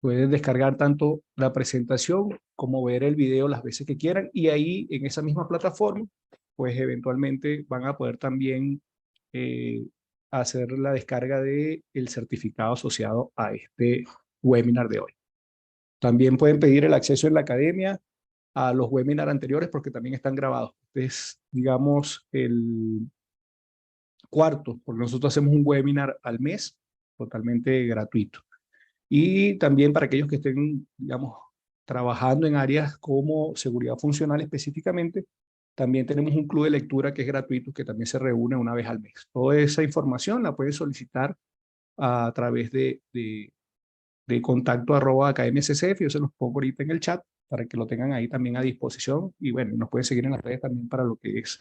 Pueden descargar tanto la presentación como ver el video las veces que quieran y ahí en esa misma plataforma, pues eventualmente van a poder también eh, hacer la descarga de el certificado asociado a este webinar de hoy. También pueden pedir el acceso en la academia a los webinars anteriores porque también están grabados. Este es, digamos, el cuarto, porque nosotros hacemos un webinar al mes totalmente gratuito. Y también para aquellos que estén, digamos, trabajando en áreas como seguridad funcional específicamente, también tenemos un club de lectura que es gratuito, que también se reúne una vez al mes. Toda esa información la pueden solicitar a través de contacto @ academiaccf. Yo se los pongo ahorita en el chat para que lo tengan ahí también a disposición. Y bueno, nos pueden seguir en las redes también para lo que es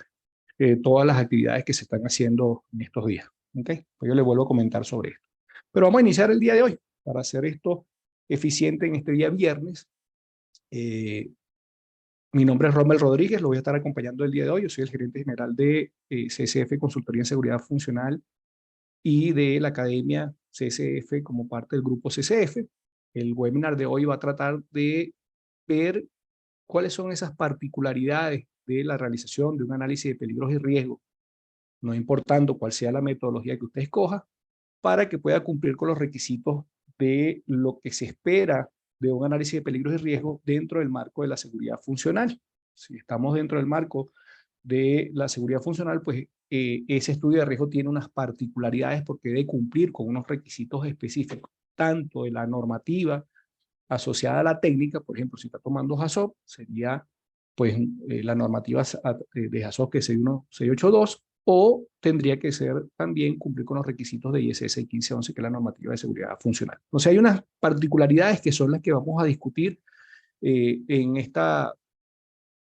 todas las actividades que se están haciendo en estos días. ¿Ok? Pues yo les vuelvo a comentar sobre esto. Pero vamos a iniciar el día de hoy para hacer esto eficiente en este día viernes. Eh, Mi nombre es Rommel Rodríguez, lo voy a estar acompañando el día de hoy. Yo soy el gerente general de CSF Consultoría en Seguridad Funcional y de la Academia CSF como parte del grupo CSF. El webinar de hoy va a tratar de ver cuáles son esas particularidades de la realización de un análisis de peligros y riesgos, no importando cuál sea la metodología que usted escoja, para que pueda cumplir con los requisitos de lo que se espera de un análisis de peligros y riesgos dentro del marco de la seguridad funcional. Si estamos dentro del marco de la seguridad funcional, pues ese estudio de riesgo tiene unas particularidades porque debe cumplir con unos requisitos específicos, tanto de la normativa asociada a la técnica. Por ejemplo, si está tomando JASOP, sería pues la normativa de JASOP, que es 61682, o tendría que ser también cumplir con los requisitos de ISS 1511, que es la normativa de seguridad funcional. O sea, hay unas particularidades que son las que vamos a discutir en esta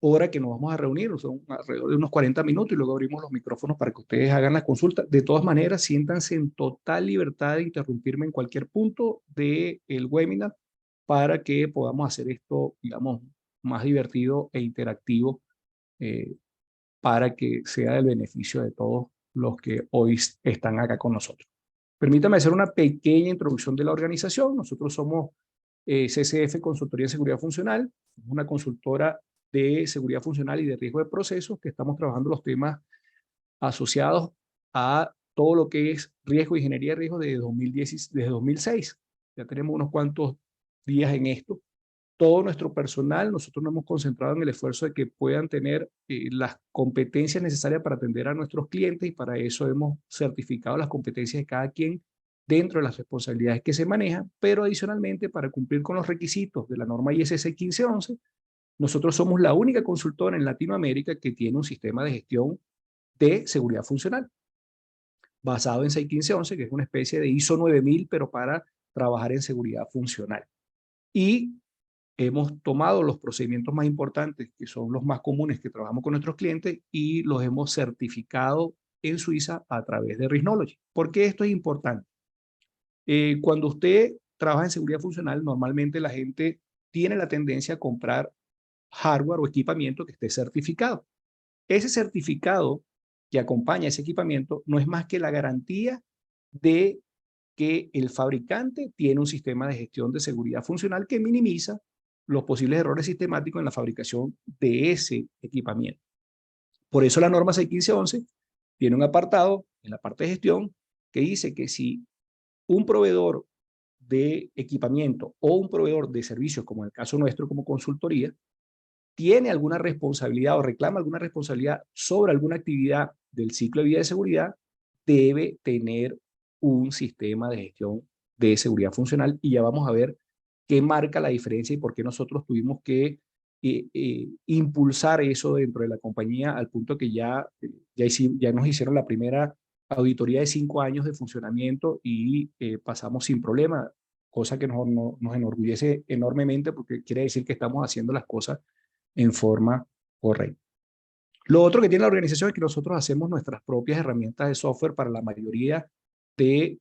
hora que nos vamos a reunir. Son alrededor de unos 40 minutos y luego abrimos los micrófonos para que ustedes hagan la consulta. De todas maneras, siéntanse en total libertad de interrumpirme en cualquier punto del webinar para que podamos hacer esto, digamos, más divertido e interactivo, eh, para que sea del beneficio de todos los que hoy están acá con nosotros. Permítame hacer una pequeña introducción de la organización. Nosotros somos CCF Consultoría en Seguridad Funcional, una consultora de seguridad funcional y de riesgo de procesos, que estamos trabajando los temas asociados a todo lo que es riesgo, ingeniería de riesgo desde 2006. Ya tenemos unos cuantos días en esto. Todo nuestro personal, nosotros nos hemos concentrado en el esfuerzo de que puedan tener las competencias necesarias para atender a nuestros clientes, y para eso hemos certificado las competencias de cada quien dentro de las responsabilidades que se manejan, pero adicionalmente para cumplir con los requisitos de la norma ISS 1511, nosotros somos la única consultora en Latinoamérica que tiene un sistema de gestión de seguridad funcional basado en 61511, que es una especie de ISO 9000, pero para trabajar en seguridad funcional. Y hemos tomado los procedimientos más importantes, que son los más comunes que trabajamos con nuestros clientes, y los hemos certificado en Suiza a través de Risnology. ¿Por qué esto es importante? Cuando usted trabaja en seguridad funcional, normalmente la gente tiene la tendencia a comprar hardware o equipamiento que esté certificado. Ese certificado que acompaña ese equipamiento no es más que la garantía de que el fabricante tiene un sistema de gestión de seguridad funcional que minimiza los posibles errores sistemáticos en la fabricación de ese equipamiento. Por eso la norma 61511 tiene un apartado en la parte de gestión que dice que si un proveedor de equipamiento o un proveedor de servicios, como en el caso nuestro como consultoría, tiene alguna responsabilidad o reclama alguna responsabilidad sobre alguna actividad del ciclo de vida de seguridad, debe tener un sistema de gestión de seguridad funcional. Y ya vamos a ver qué marca la diferencia y por qué nosotros tuvimos que impulsar eso dentro de la compañía, al punto que ya nos hicieron la primera auditoría de 5 años de funcionamiento y pasamos sin problema, cosa que nos enorgullece enormemente, porque quiere decir que estamos haciendo las cosas en forma correcta. Lo otro que tiene la organización es que nosotros hacemos nuestras propias herramientas de software para la mayoría de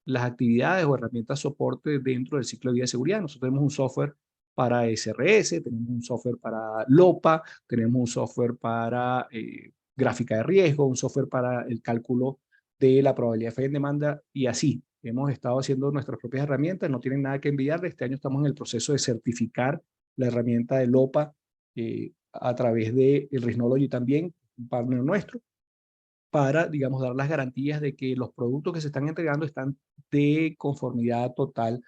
las actividades o herramientas de soporte dentro del ciclo de vida de seguridad. Nosotros tenemos un software para SRS, tenemos un software para LOPA, tenemos un software para gráfica de riesgo, un software para el cálculo de la probabilidad de falla en demanda, y así. hemos estado haciendo nuestras propias herramientas, no tienen nada que enviarle. Este año estamos en el proceso de certificar la herramienta de LOPA a través de el Risnology también, un partner nuestro, para, digamos, dar las garantías de que los productos que se están entregando están de conformidad total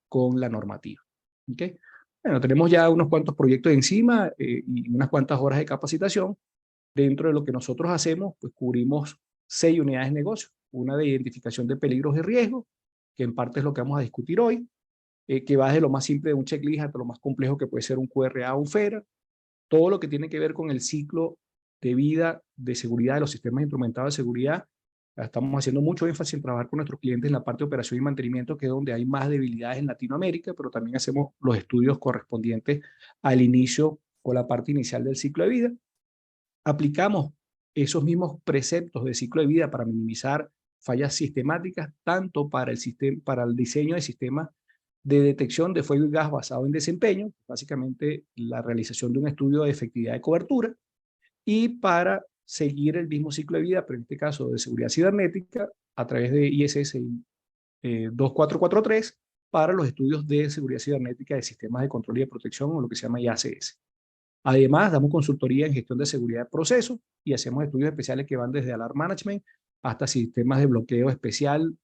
con la normativa. ¿Okay? Bueno, tenemos ya unos cuantos proyectos encima y unas cuantas horas de capacitación. Dentro de lo que nosotros hacemos, pues cubrimos 6 unidades de negocio. Una de identificación de peligros y riesgos, que en parte es lo que vamos a discutir hoy, que va desde lo más simple de un checklist hasta lo más complejo que puede ser un QRA o un FERA. Todo lo que tiene que ver con el ciclo de vida de seguridad de los sistemas instrumentados de seguridad. Estamos haciendo mucho énfasis en trabajar con nuestros clientes en la parte de operación y mantenimiento, que es donde hay más debilidades en Latinoamérica, pero también hacemos los estudios correspondientes al inicio o la parte inicial del ciclo de vida. Aplicamos esos mismos preceptos de ciclo de vida para minimizar fallas sistemáticas, tanto para el diseño de sistemas de detección de fuego y gas basado en desempeño, básicamente la realización de un estudio de efectividad de cobertura, y para seguir el mismo ciclo de vida, pero en este caso de seguridad cibernética, a través de ISS 2443, para los estudios de seguridad cibernética de sistemas de control y de protección, o lo que se llama IACS. Además, damos consultoría en gestión de seguridad de procesos y hacemos estudios especiales que van desde Alarm Management hasta sistemas de bloqueo especial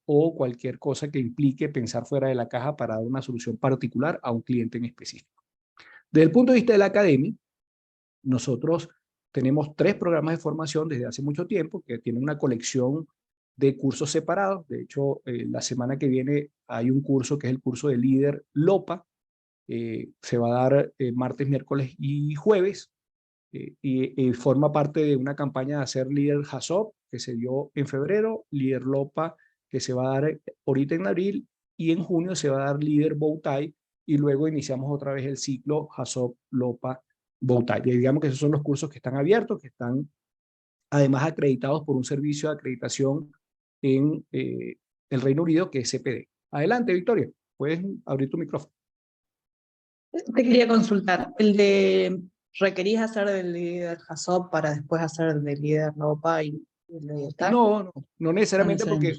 o cualquier cosa que implique pensar fuera de la caja para dar una solución particular a un cliente en específico. Desde el punto de vista de la academia, nosotros tenemos 3 programas de formación desde hace mucho tiempo que tienen una colección de cursos separados. De hecho, la semana que viene hay un curso que es el curso de líder LOPA. Se va a dar martes, miércoles y jueves. Y forma parte de una campaña de hacer líder HACCP que se dio en febrero, líder LOPA que se va a dar ahorita en abril, y en junio se va a dar líder Bowtie, y luego iniciamos otra vez el ciclo HACCP, LOPA, Bowtie. Y digamos que esos son los cursos que están abiertos, que están además acreditados por un servicio de acreditación en el Reino Unido, que es CPD. Adelante, Victoria, puedes abrir tu micrófono. Te quería consultar, el de ¿requerís hacer del líder HACCP para después hacer el de líder LOPA y el de TAC? No necesariamente, porque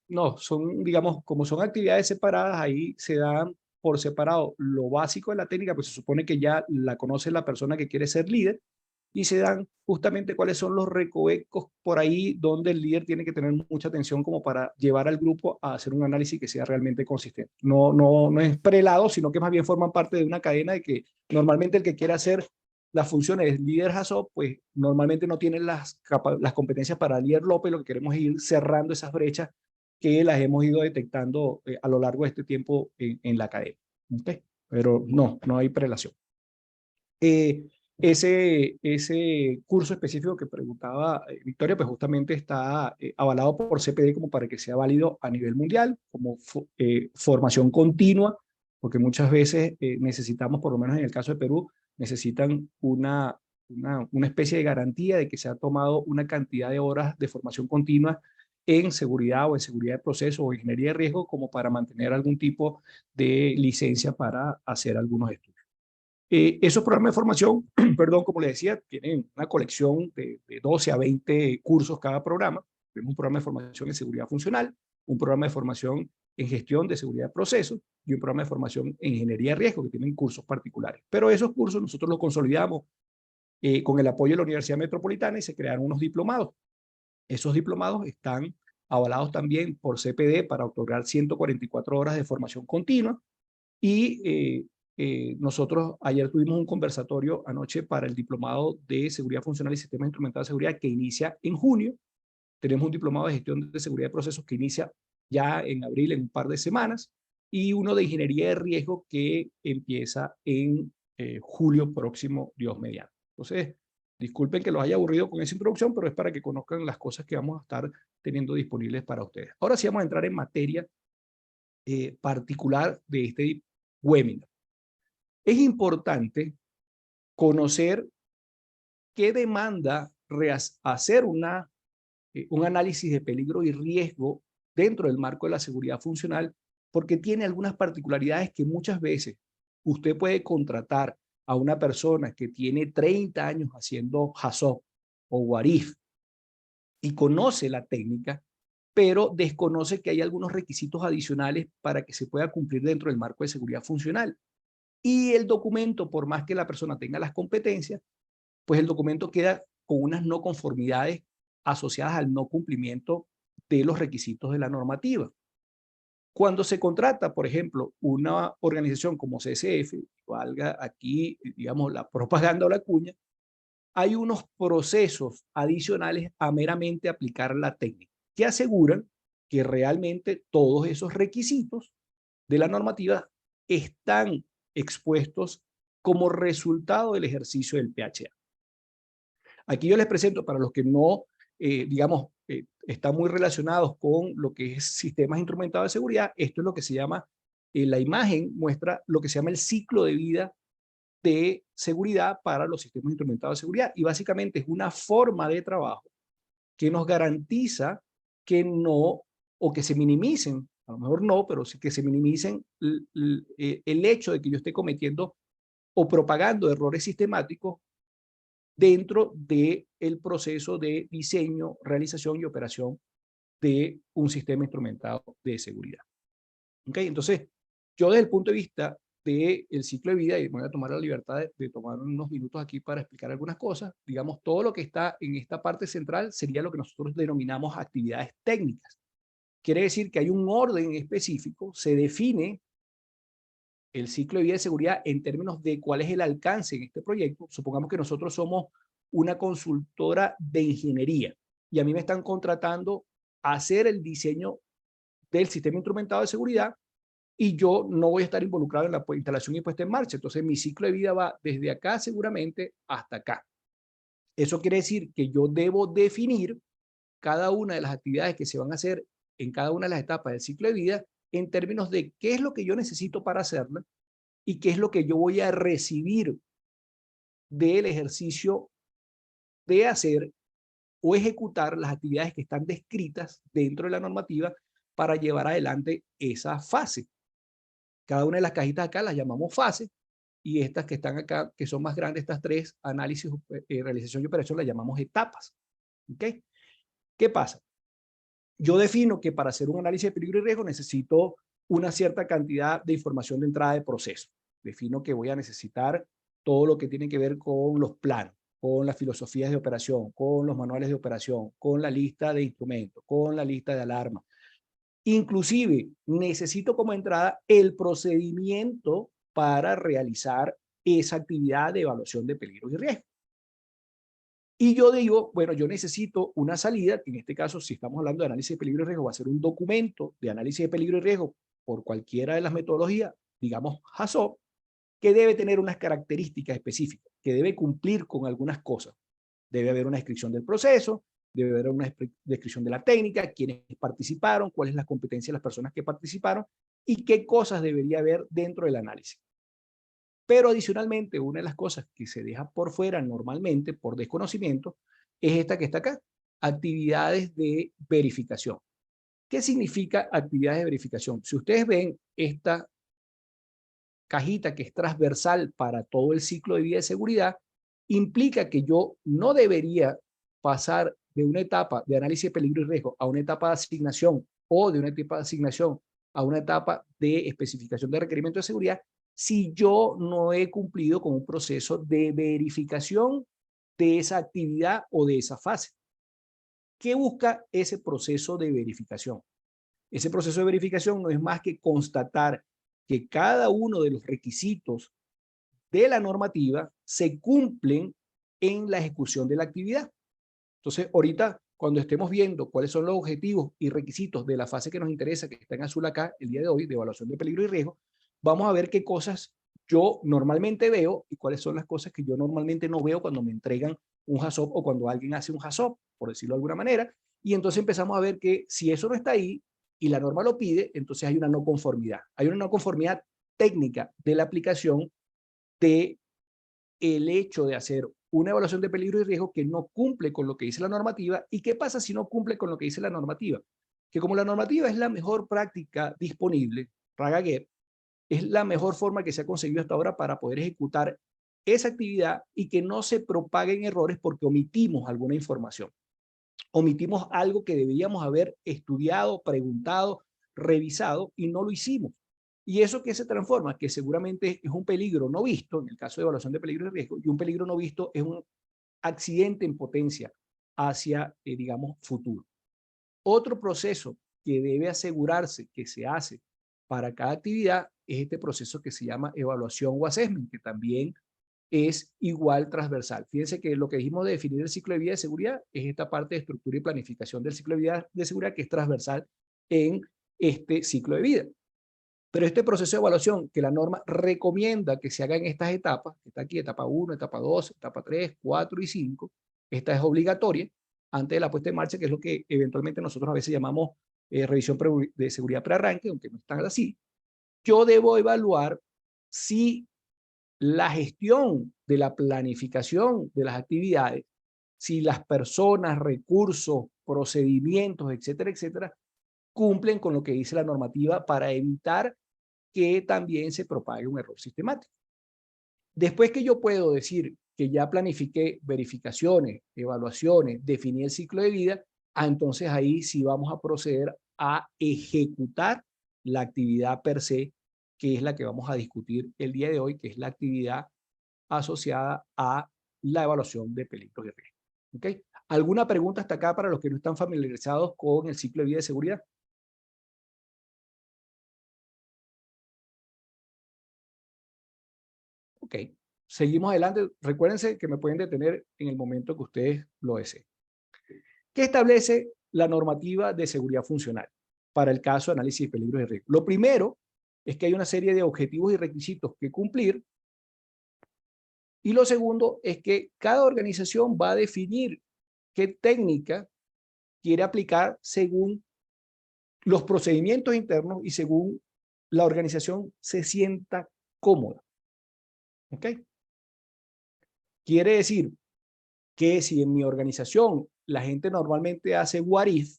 no, son, digamos, como son actividades separadas, ahí se dan por separado lo básico de la técnica, pues se supone que ya la conoce la persona que quiere ser líder, y se dan justamente cuáles son los recovecos por ahí donde el líder tiene que tener mucha atención como para llevar al grupo a hacer un análisis que sea realmente consistente. No es prelado, sino que más bien forman parte de una cadena de que normalmente el que quiere hacer las funciones de líder HACCP, pues normalmente no tiene las competencias para líder LOPA, y lo que queremos es ir cerrando esas brechas que las hemos ido detectando a lo largo de este tiempo en la cadena. ¿Okay? Pero no hay prelación. Ese curso específico que preguntaba Victoria, pues justamente está avalado por CPD como para que sea válido a nivel mundial, como formación continua, porque muchas veces necesitamos, por lo menos en el caso de Perú, necesitan una especie de garantía de que se ha tomado una cantidad de horas de formación continua en seguridad o en seguridad de proceso o ingeniería de riesgo, como para mantener algún tipo de licencia para hacer algunos estudios. Esos programas de formación, perdón, como les decía, tienen una colección de 12 a 20 cursos cada programa. Tenemos un programa de formación en seguridad funcional, un programa de formación en gestión de seguridad de procesos y un programa de formación en ingeniería de riesgo, que tienen cursos particulares. Pero esos cursos nosotros los consolidamos con el apoyo de la Universidad Metropolitana, y se crearon unos diplomados. Esos diplomados están avalados también por CPD para otorgar 144 horas de formación continua, y nosotros ayer tuvimos un conversatorio anoche para el diplomado de seguridad funcional y sistemas instrumentados de seguridad que inicia en junio. Tenemos un diplomado de gestión de seguridad de procesos que inicia ya en abril, en un par de semanas, y uno de ingeniería de riesgo que empieza en julio próximo, Dios mediante. Entonces, disculpen que los haya aburrido con esa introducción, pero es para que conozcan las cosas que vamos a estar teniendo disponibles para ustedes. Ahora sí vamos a entrar en materia particular de este webinar. Es importante conocer qué demanda hacer un análisis de peligro y riesgo dentro del marco de la seguridad funcional, porque tiene algunas particularidades que muchas veces usted puede contratar a una persona que tiene 30 años haciendo HACCP o WARIF y conoce la técnica, pero desconoce que hay algunos requisitos adicionales para que se pueda cumplir dentro del marco de seguridad funcional. Y el documento, por más que la persona tenga las competencias, pues el documento queda con unas no conformidades asociadas al no cumplimiento de los requisitos de la normativa. Cuando se contrata, por ejemplo, una organización como CSF, valga aquí, digamos, la propaganda o la cuña, hay unos procesos adicionales a meramente aplicar la técnica que aseguran que realmente todos esos requisitos de la normativa están expuestos como resultado del ejercicio del PHA. Aquí yo les presento para los que no, digamos, están muy relacionados con lo que es sistemas instrumentados de seguridad. Esto es lo que se llama, la imagen muestra lo que se llama el ciclo de vida de seguridad para los sistemas instrumentados de seguridad. Y básicamente es una forma de trabajo que nos garantiza que no, o que se minimicen, a lo mejor no, pero sí que se minimicen el hecho de que yo esté cometiendo o propagando errores sistemáticos dentro del proceso de diseño, realización y operación de un sistema instrumentado de seguridad. ¿Okay? Entonces, yo desde el punto de vista del ciclo de vida, y me voy a tomar la libertad de tomar unos minutos aquí para explicar algunas cosas, digamos, todo lo que está en esta parte central sería lo que nosotros denominamos actividades técnicas. Quiere decir que hay un orden específico, se define el ciclo de vida de seguridad en términos de cuál es el alcance en este proyecto. Supongamos que nosotros somos una consultora de ingeniería y a mí me están contratando a hacer el diseño del sistema instrumentado de seguridad y yo no voy a estar involucrado en la instalación y puesta en marcha. Entonces mi ciclo de vida va desde acá seguramente hasta acá. Eso quiere decir que yo debo definir cada una de las actividades que se van a hacer en cada una de las etapas del ciclo de vida en términos de qué es lo que yo necesito para hacerla y qué es lo que yo voy a recibir del ejercicio de hacer o ejecutar las actividades que están descritas dentro de la normativa para llevar adelante esa fase. Cada una de las cajitas acá las llamamos fase y estas que están acá, que son más grandes, estas tres, análisis, realización y operación, las llamamos etapas. ¿Ok? ¿Qué pasa? Yo defino que para hacer un análisis de peligro y riesgo necesito una cierta cantidad de información de entrada de proceso. Defino que voy a necesitar todo lo que tiene que ver con los planos, con las filosofías de operación, con los manuales de operación, con la lista de instrumentos, con la lista de alarmas. Inclusive necesito como entrada el procedimiento para realizar esa actividad de evaluación de peligros y riesgos. Y yo digo, bueno, yo necesito una salida, que en este caso, si estamos hablando de análisis de peligro y riesgo, va a ser un documento de análisis de peligro y riesgo por cualquiera de las metodologías, digamos HACCP, que debe tener unas características específicas, que debe cumplir con algunas cosas. Debe haber una descripción del proceso, debe haber una descripción de la técnica, quiénes participaron, cuál es la competencia de las personas que participaron y qué cosas debería haber dentro del análisis. Pero adicionalmente, una de las cosas que se deja por fuera normalmente por desconocimiento es esta que está acá, actividades de verificación. ¿Qué significa actividades de verificación? Si ustedes ven esta cajita que es transversal para todo el ciclo de vida de seguridad, implica que yo no debería pasar de una etapa de análisis de peligro y riesgo a una etapa de asignación o de una etapa de asignación a una etapa de especificación de requerimiento de seguridad si yo no he cumplido con un proceso de verificación de esa actividad o de esa fase. ¿Qué busca ese proceso de verificación? Ese proceso de verificación no es más que constatar que cada uno de los requisitos de la normativa se cumplen en la ejecución de la actividad. Entonces, ahorita, cuando estemos viendo cuáles son los objetivos y requisitos de la fase que nos interesa, que está en azul acá, el día de hoy, de evaluación de peligro y riesgo, vamos a ver qué cosas yo normalmente veo y cuáles son las cosas que yo normalmente no veo cuando me entregan un HACCP o cuando alguien hace un HACCP, por decirlo de alguna manera. Y entonces empezamos a ver que si eso no está ahí y la norma lo pide, entonces hay una no conformidad. Hay una no conformidad técnica de la aplicación de el hecho de hacer una evaluación de peligro y riesgo que no cumple con lo que dice la normativa. ¿Y qué pasa si no cumple con lo que dice la normativa? Que como la normativa es la mejor práctica disponible, RAGAGEP, es la mejor forma que se ha conseguido hasta ahora para poder ejecutar esa actividad y que no se propaguen errores porque omitimos alguna información. omitimos algo que deberíamos haber estudiado, preguntado, revisado y no lo hicimos. ¿Y eso qué se transforma? Que seguramente es un peligro no visto, en el caso de evaluación de peligro y riesgo, y un peligro no visto es un accidente en potencia hacia, digamos, futuro. Otro proceso que debe asegurarse que se hace para cada actividad es este proceso que se llama evaluación o assessment, que también es igual transversal. Fíjense que lo que dijimos de definir el ciclo de vida de seguridad es esta parte de estructura y planificación del ciclo de vida de seguridad que es transversal en este ciclo de vida. Pero este proceso de evaluación que la norma recomienda que se haga en estas etapas, que está aquí, etapa 1, etapa 2, etapa 3, 4 y 5, esta es obligatoria antes de la puesta en marcha, que es lo que eventualmente nosotros a veces llamamos revisión de seguridad prearranque, aunque no están así. Yo debo evaluar si la gestión de la planificación de las actividades, si las personas, recursos, procedimientos, etcétera, etcétera, cumplen con lo que dice la normativa para evitar que también se propague un error sistemático. Después que yo puedo decir que ya planifiqué verificaciones, evaluaciones, definí el ciclo de vida, entonces ahí sí vamos a proceder a ejecutar la actividad per se, que es la que vamos a discutir el día de hoy, que es la actividad asociada a la evaluación de peligros y riesgos. ¿Okay? ¿Alguna pregunta hasta acá para los que no están familiarizados con el ciclo de vida de seguridad? Ok, seguimos adelante. Recuérdense que me pueden detener en el momento que ustedes lo deseen. ¿Qué establece la normativa de seguridad funcional para el caso de análisis de peligros y riesgos? Lo primero es que hay una serie de objetivos y requisitos que cumplir. Y lo segundo es que cada organización va a definir qué técnica quiere aplicar según los procedimientos internos y según la organización se sienta cómoda. ¿Ok? Quiere decir que si en mi organización la gente normalmente hace what if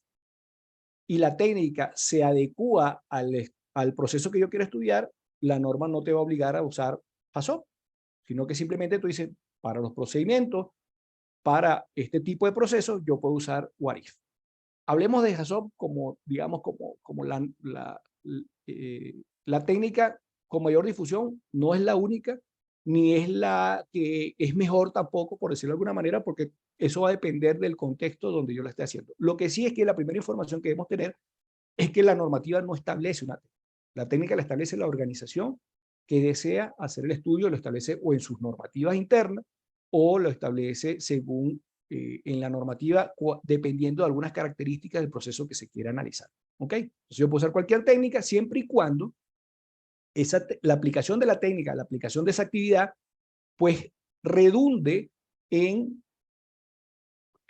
y la técnica se adecua al proceso que yo quiero estudiar, la norma no te va a obligar a usar HACCP, sino que simplemente tú dices, para los procedimientos, para este tipo de procesos, yo puedo usar what if. Hablemos de HACCP como, digamos, como la técnica con mayor difusión, no es la única, ni es la que es mejor tampoco, por decirlo de alguna manera, porque eso va a depender del contexto donde yo la esté haciendo. Lo que sí es que la primera información que debemos tener es que la normativa no establece una técnica. La técnica la establece la organización que desea hacer el estudio, lo establece o en sus normativas internas o lo establece según en la normativa, dependiendo de algunas características del proceso que se quiera analizar. ¿Ok? Entonces yo puedo usar cualquier técnica siempre y cuando la aplicación de la técnica, la aplicación de esa actividad, pues redunde en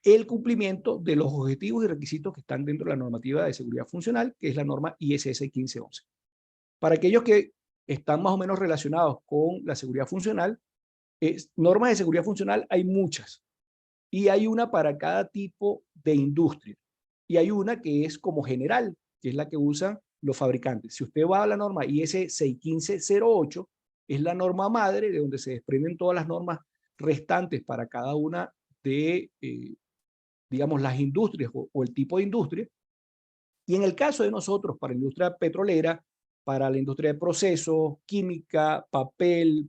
el cumplimiento de los objetivos y requisitos que están dentro de la normativa de seguridad funcional, que es la norma ISS 1511. Para aquellos que están más o menos relacionados con la seguridad funcional, normas de seguridad funcional hay muchas y hay una para cada tipo de industria y hay una que es como general, que es la que usan los fabricantes. Si usted va a la norma IS 61508, es la norma madre de donde se desprenden todas las normas restantes para cada una de, digamos, las industrias o el tipo de industria. Y en el caso de nosotros, para la industria petrolera, para la industria de procesos, química, papel,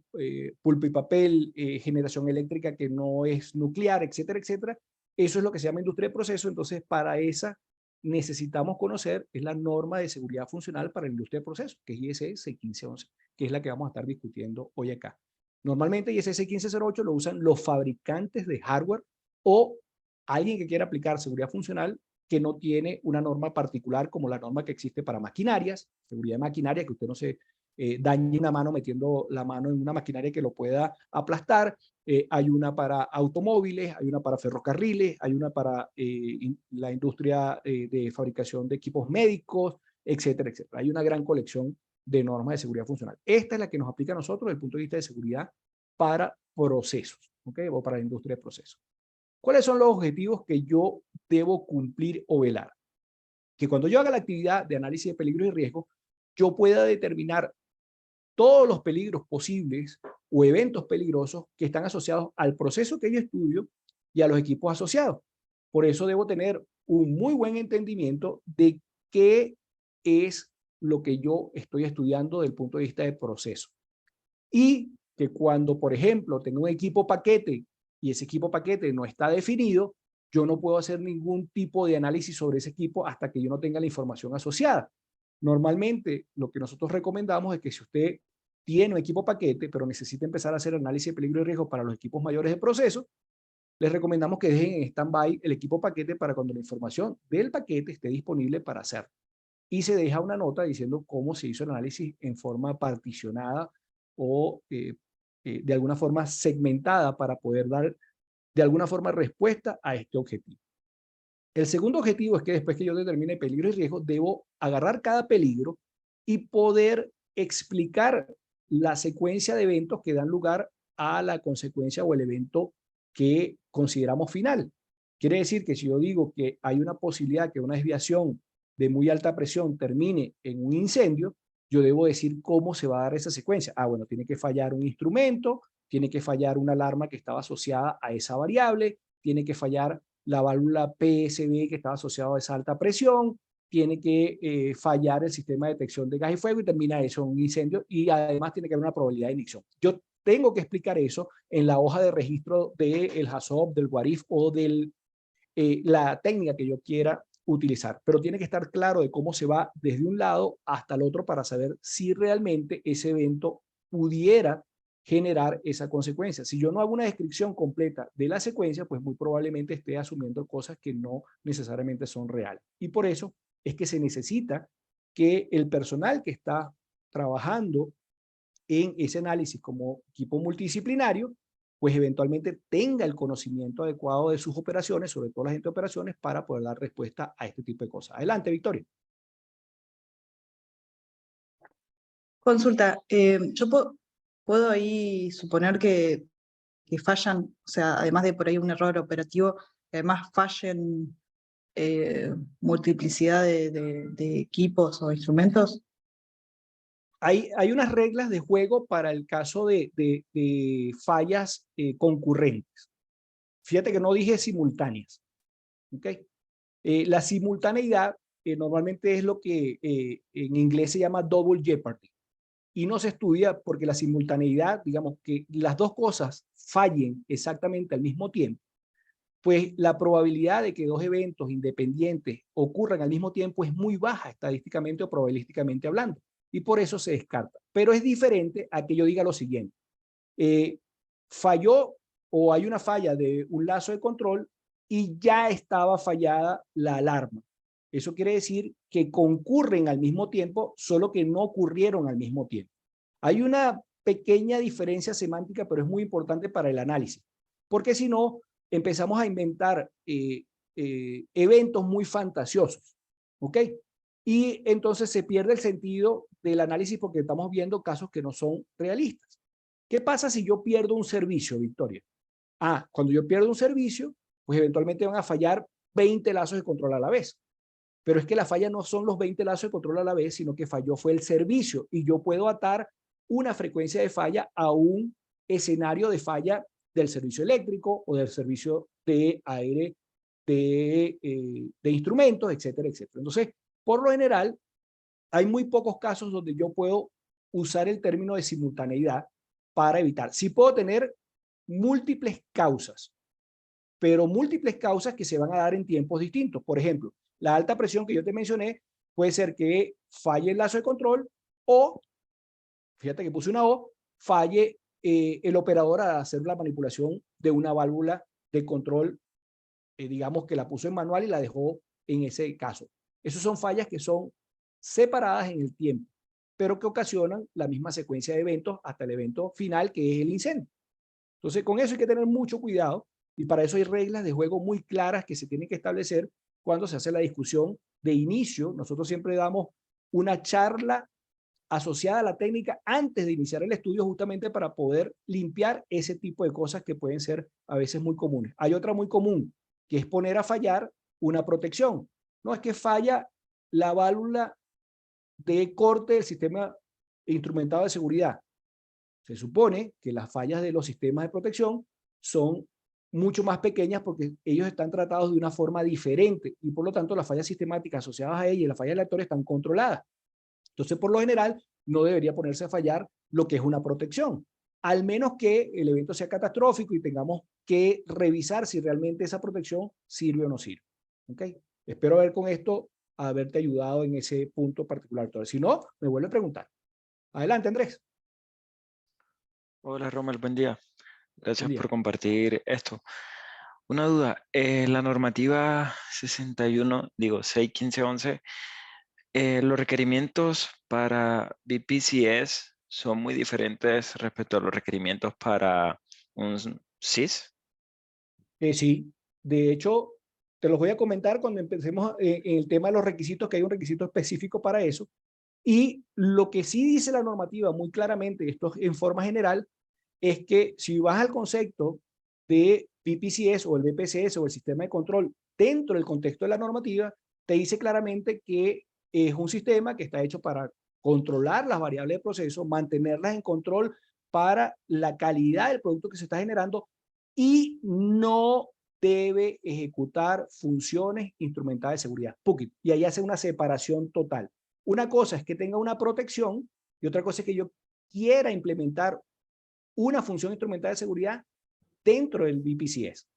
pulpa y papel, generación eléctrica que no es nuclear, etcétera, etcétera, eso es lo que se llama industria de procesos. Entonces, para esa necesitamos conocer, es la norma de seguridad funcional para la industria de procesos, que es ISS 1511, que es la que vamos a estar discutiendo hoy acá. Normalmente ISS 1508 lo usan los fabricantes de hardware o alguien que quiera aplicar seguridad funcional que no tiene una norma particular como la norma que existe para maquinarias, seguridad de maquinaria, que usted no se dañe una mano metiendo la mano en una maquinaria que lo pueda aplastar. Hay una para automóviles, hay una para ferrocarriles, hay una para la industria de fabricación de equipos médicos, etcétera, etcétera. Hay una gran colección de normas de seguridad funcional. Esta es la que nos aplica a nosotros desde el punto de vista de seguridad para procesos, ¿ok? O para la industria de procesos. ¿Cuáles son los objetivos que yo debo cumplir o velar? Que cuando yo haga la actividad de análisis de peligros y riesgos, yo pueda determinar todos los peligros posibles o eventos peligrosos que están asociados al proceso que yo estudio y a los equipos asociados. Por eso debo tener un muy buen entendimiento de qué es lo que yo estoy estudiando desde el punto de vista de proceso. Y que cuando, por ejemplo, tengo un equipo paquete y ese equipo paquete no está definido, yo no puedo hacer ningún tipo de análisis sobre ese equipo hasta que yo no tenga la información asociada. Normalmente, lo que nosotros recomendamos es que si usted tiene un equipo paquete, pero necesita empezar a hacer análisis de peligro y riesgo para los equipos mayores de proceso, les recomendamos que dejen en stand-by el equipo paquete para cuando la información del paquete esté disponible para hacer. Y se deja una nota diciendo cómo se hizo el análisis en forma particionada o de alguna forma segmentada para poder dar de alguna forma respuesta a este objetivo. El segundo objetivo es que después que yo determine peligro y riesgo, debo agarrar cada peligro y poder explicar la secuencia de eventos que dan lugar a la consecuencia o el evento que consideramos final. Quiere decir que si yo digo que hay una posibilidad que una desviación de muy alta presión termine en un incendio, yo debo decir cómo se va a dar esa secuencia. Ah, bueno, tiene que fallar un instrumento, tiene que fallar una alarma que estaba asociada a esa variable, tiene que fallar la válvula PSB que estaba asociada a esa alta presión, tiene que fallar el sistema de detección de gas y fuego y termina eso en un incendio y además tiene que haber una probabilidad de ignición. Yo tengo que explicar eso en la hoja de registro del HAZOP, del WARIF o de la técnica que yo quiera utilizar, pero tiene que estar claro de cómo se va desde un lado hasta el otro para saber si realmente ese evento pudiera generar esa consecuencia. Si yo no hago una descripción completa de la secuencia, pues muy probablemente esté asumiendo cosas que no necesariamente son reales. Y por eso es que se necesita que el personal que está trabajando en ese análisis como equipo multidisciplinario, pues eventualmente tenga el conocimiento adecuado de sus operaciones, sobre todo la gente de operaciones, para poder dar respuesta a este tipo de cosas. Adelante, Victoria. Consulta, yo puedo ahí suponer que fallan, o sea, además de por ahí un error operativo, que además fallen multiplicidad de equipos o instrumentos. Hay unas reglas de juego para el caso de fallas concurrentes. Fíjate que no dije simultáneas. ¿Okay? La simultaneidad normalmente es lo que en inglés se llama double jeopardy. Y no se estudia porque la simultaneidad, digamos que las dos cosas fallen exactamente al mismo tiempo, pues la probabilidad de que dos eventos independientes ocurran al mismo tiempo es muy baja estadísticamente o probabilísticamente hablando. Y por eso se descarta. Pero es diferente a que yo diga lo siguiente. Falló o hay una falla de un lazo de control y ya estaba fallada la alarma. Eso quiere decir que concurren al mismo tiempo, solo que no ocurrieron al mismo tiempo. Hay una pequeña diferencia semántica, pero es muy importante para el análisis, porque si no, empezamos a inventar eventos muy fantasiosos, ¿ok? Y entonces se pierde el sentido del análisis porque estamos viendo casos que no son realistas. ¿Qué pasa si yo pierdo un servicio, Victoria? Ah, cuando yo pierdo un servicio, pues eventualmente van a fallar 20 lazos de control a la vez. Pero es que la falla no son los 20 lazos de control a la vez, sino que falló fue el servicio y yo puedo atar una frecuencia de falla a un escenario de falla del servicio eléctrico o del servicio de aire de instrumentos, etcétera, etcétera. Entonces, por lo general, hay muy pocos casos donde yo puedo usar el término de simultaneidad para evitar. Sí puedo tener múltiples causas, pero múltiples causas que se van a dar en tiempos distintos. Por ejemplo, la alta presión que yo te mencioné puede ser que falle el lazo de control o, fíjate que puse una O, falle el operador a hacer la manipulación de una válvula de control, digamos que la puso en manual y la dejó en ese caso. Esas son fallas que son separadas en el tiempo, pero que ocasionan la misma secuencia de eventos hasta el evento final, que es el incendio. Entonces, con eso hay que tener mucho cuidado y para eso hay reglas de juego muy claras que se tienen que establecer cuando se hace la discusión de inicio. Nosotros siempre damos una charla asociada a la técnica antes de iniciar el estudio justamente para poder limpiar ese tipo de cosas que pueden ser a veces muy comunes. Hay otra muy común, que es poner a fallar una protección. No es que falla la válvula de corte del sistema instrumentado de seguridad. Se supone que las fallas de los sistemas de protección son mucho más pequeñas porque ellos están tratados de una forma diferente y por lo tanto las fallas sistemáticas asociadas a ellas y las fallas aleatorias están controladas. Entonces, por lo general, no debería ponerse a fallar lo que es una protección, al menos que el evento sea catastrófico y tengamos que revisar si realmente esa protección sirve o no sirve. ¿Ok? Espero haber con esto haberte ayudado en ese punto particular. Entonces, si no, me vuelve a preguntar. Adelante, Andrés. Hola Rommel, buen día. Buen Gracias día. por compartir esto. Una duda, la normativa 61, digo 6.15.11, los requerimientos para BPCS son muy diferentes respecto a los requerimientos para un SIS. Sí, de hecho, te los voy a comentar cuando empecemos en el tema de los requisitos, que hay un requisito específico para eso. Y lo que sí dice la normativa muy claramente, esto en forma general, es que si vas al concepto de BPCS o el BPCS o el sistema de control dentro del contexto de la normativa, te dice claramente que es un sistema que está hecho para controlar las variables de proceso, mantenerlas en control para la calidad del producto que se está generando y no debe ejecutar funciones instrumentales de seguridad. Y ahí hace una separación total. Una cosa es que tenga una protección y otra cosa es que yo quiera implementar una función instrumental de seguridad dentro del BPCS,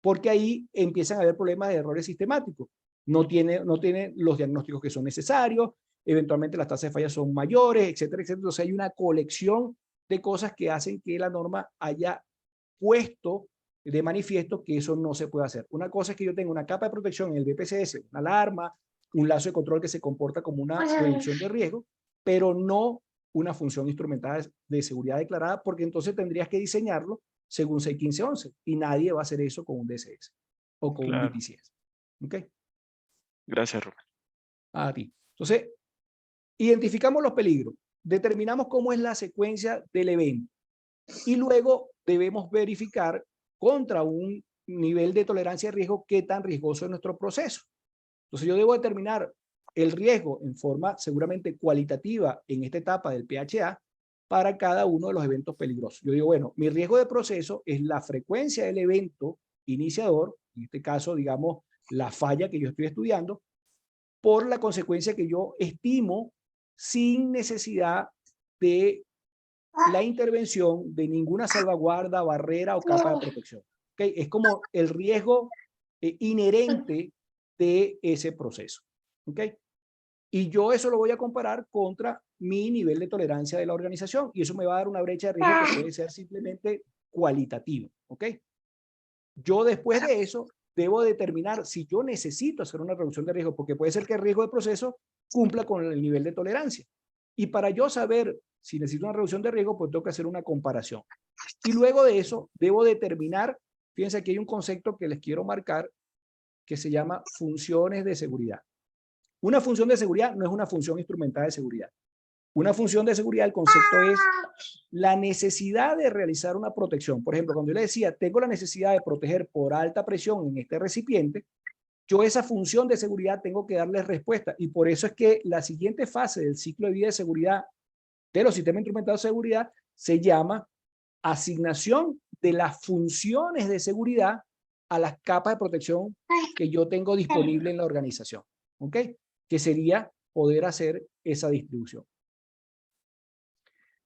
porque ahí empiezan a haber problemas de errores sistemáticos. No tiene los diagnósticos que son necesarios, eventualmente las tasas de falla son mayores, etcétera, etcétera. Entonces hay una colección de cosas que hacen que la norma haya puesto de manifiesto que eso no se puede hacer. Una cosa es que yo tenga una capa de protección en el BPCS, una alarma, un lazo de control que se comporta como una reducción de riesgo, pero no una función instrumental de seguridad declarada, porque entonces tendrías que diseñarlo según 6.15.11 y nadie va a hacer eso con un DSS o con un Claro, BPCS. ¿Ok? gracias Rommel. A ti. Entonces, identificamos los peligros, determinamos cómo es la secuencia del evento y luego debemos verificar contra un nivel de tolerancia de riesgo qué tan riesgoso es nuestro proceso. Entonces yo debo determinar el riesgo en forma seguramente cualitativa en esta etapa del PHA para cada uno de los eventos peligrosos. Yo digo, bueno, mi riesgo de proceso es la frecuencia del evento iniciador, en este caso, digamos, la falla que yo estoy estudiando, por la consecuencia que yo estimo sin necesidad de la intervención de ninguna salvaguarda, barrera o capa de protección. ¿Okay? Es como el riesgo inherente de ese proceso. ¿Okay? Y yo eso lo voy a comparar contra mi nivel de tolerancia de la organización y eso me va a dar una brecha de riesgo que puede ser simplemente cualitativa. ¿Ok? Yo después de eso debo determinar si yo necesito hacer una reducción de riesgo, porque puede ser que el riesgo de proceso cumpla con el nivel de tolerancia. Y para yo saber si necesito una reducción de riesgo, pues tengo que hacer una comparación. Y luego de eso, debo determinar, fíjense, aquí hay un concepto que les quiero marcar que se llama funciones de seguridad. Una función de seguridad no es una función instrumental de seguridad. Una función de seguridad, el concepto es la necesidad de realizar una protección. Por ejemplo, cuando yo le decía, tengo la necesidad de proteger por alta presión en este recipiente, yo esa función de seguridad tengo que darle respuesta. Y por eso es que la siguiente fase del ciclo de vida de seguridad de los sistemas instrumentados de seguridad se llama asignación de las funciones de seguridad a las capas de protección que yo tengo disponible en la organización. ¿Ok? Que sería poder hacer esa distribución.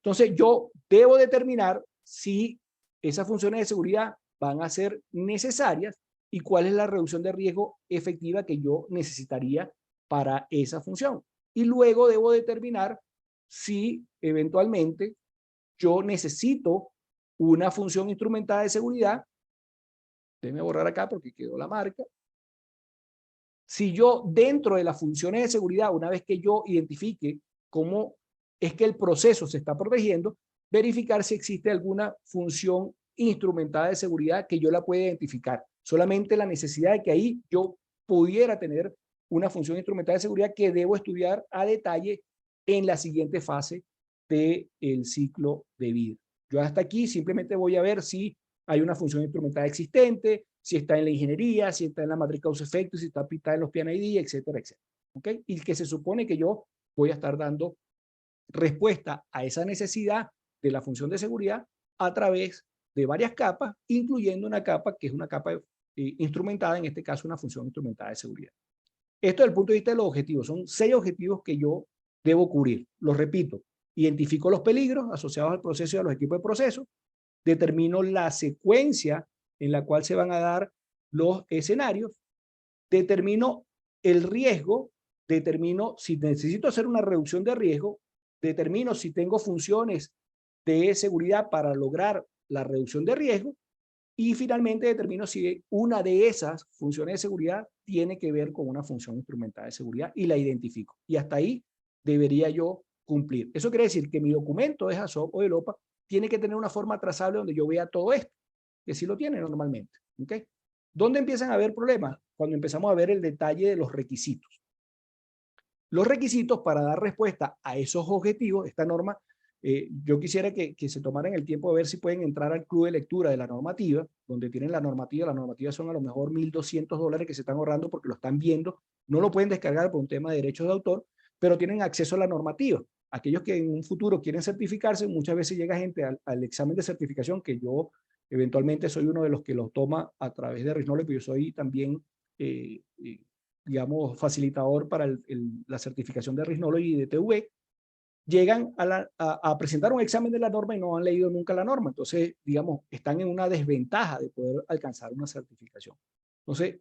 Entonces, yo debo determinar si esas funciones de seguridad van a ser necesarias y cuál es la reducción de riesgo efectiva que yo necesitaría para esa función. Y luego debo determinar si eventualmente yo necesito una función instrumental de seguridad. Déjenme borrar acá porque quedó la marca. Si yo dentro de las funciones de seguridad, una vez que yo identifique cómo es que el proceso se está protegiendo, verificar si existe alguna función instrumentada de seguridad que yo la pueda identificar. Solamente la necesidad de que ahí yo pudiera tener una función instrumental de seguridad que debo estudiar a detalle en la siguiente fase del ciclo de vida. Yo hasta aquí simplemente voy a ver si hay una función instrumental existente, si está en la ingeniería, si está en la matriz causa-efecto, si está aplicada en los PNID, etcétera, etcétera. ¿Ok? Y que se supone que yo voy a estar dando respuesta a esa necesidad de la función de seguridad a través de varias capas, incluyendo una capa que es una capa instrumentada, en este caso una función instrumentada de seguridad. Esto desde el punto de vista de los objetivos. Son 6 objetivos que yo debo cubrir. Los repito. Identifico los peligros asociados al proceso y a los equipos de proceso. Determino la secuencia en la cual se van a dar los escenarios. Determino el riesgo. Determino si necesito hacer una reducción de riesgo. Determino si tengo funciones de seguridad para lograr la reducción de riesgo. Y finalmente determino si una de esas funciones de seguridad tiene que ver con una función instrumentada de seguridad y la identifico. Y hasta ahí debería yo cumplir. Eso quiere decir que mi documento de HACCP o de LOPA tiene que tener una forma trazable donde yo vea todo esto, que sí lo tiene normalmente. ¿Okay? ¿Dónde empiezan a haber problemas? Cuando empezamos a ver el detalle de los requisitos. Los requisitos para dar respuesta a esos objetivos, esta norma, yo quisiera que se tomaran el tiempo de ver si pueden entrar al club de lectura de la normativa, donde tienen la normativa. Las normativas son a lo mejor $1,200 que se están ahorrando porque lo están viendo. No lo pueden descargar por un tema de derechos de autor, pero tienen acceso a la normativa. Aquellos que en un futuro quieren certificarse, muchas veces llega gente al examen de certificación, que yo eventualmente soy uno de los que lo toma a través de Risnole, pero yo soy también digamos, facilitador para la certificación de Risnology y de TV, llegan a presentar un examen de la norma y no han leído nunca la norma. Entonces, digamos, están en una desventaja de poder alcanzar una certificación. Entonces,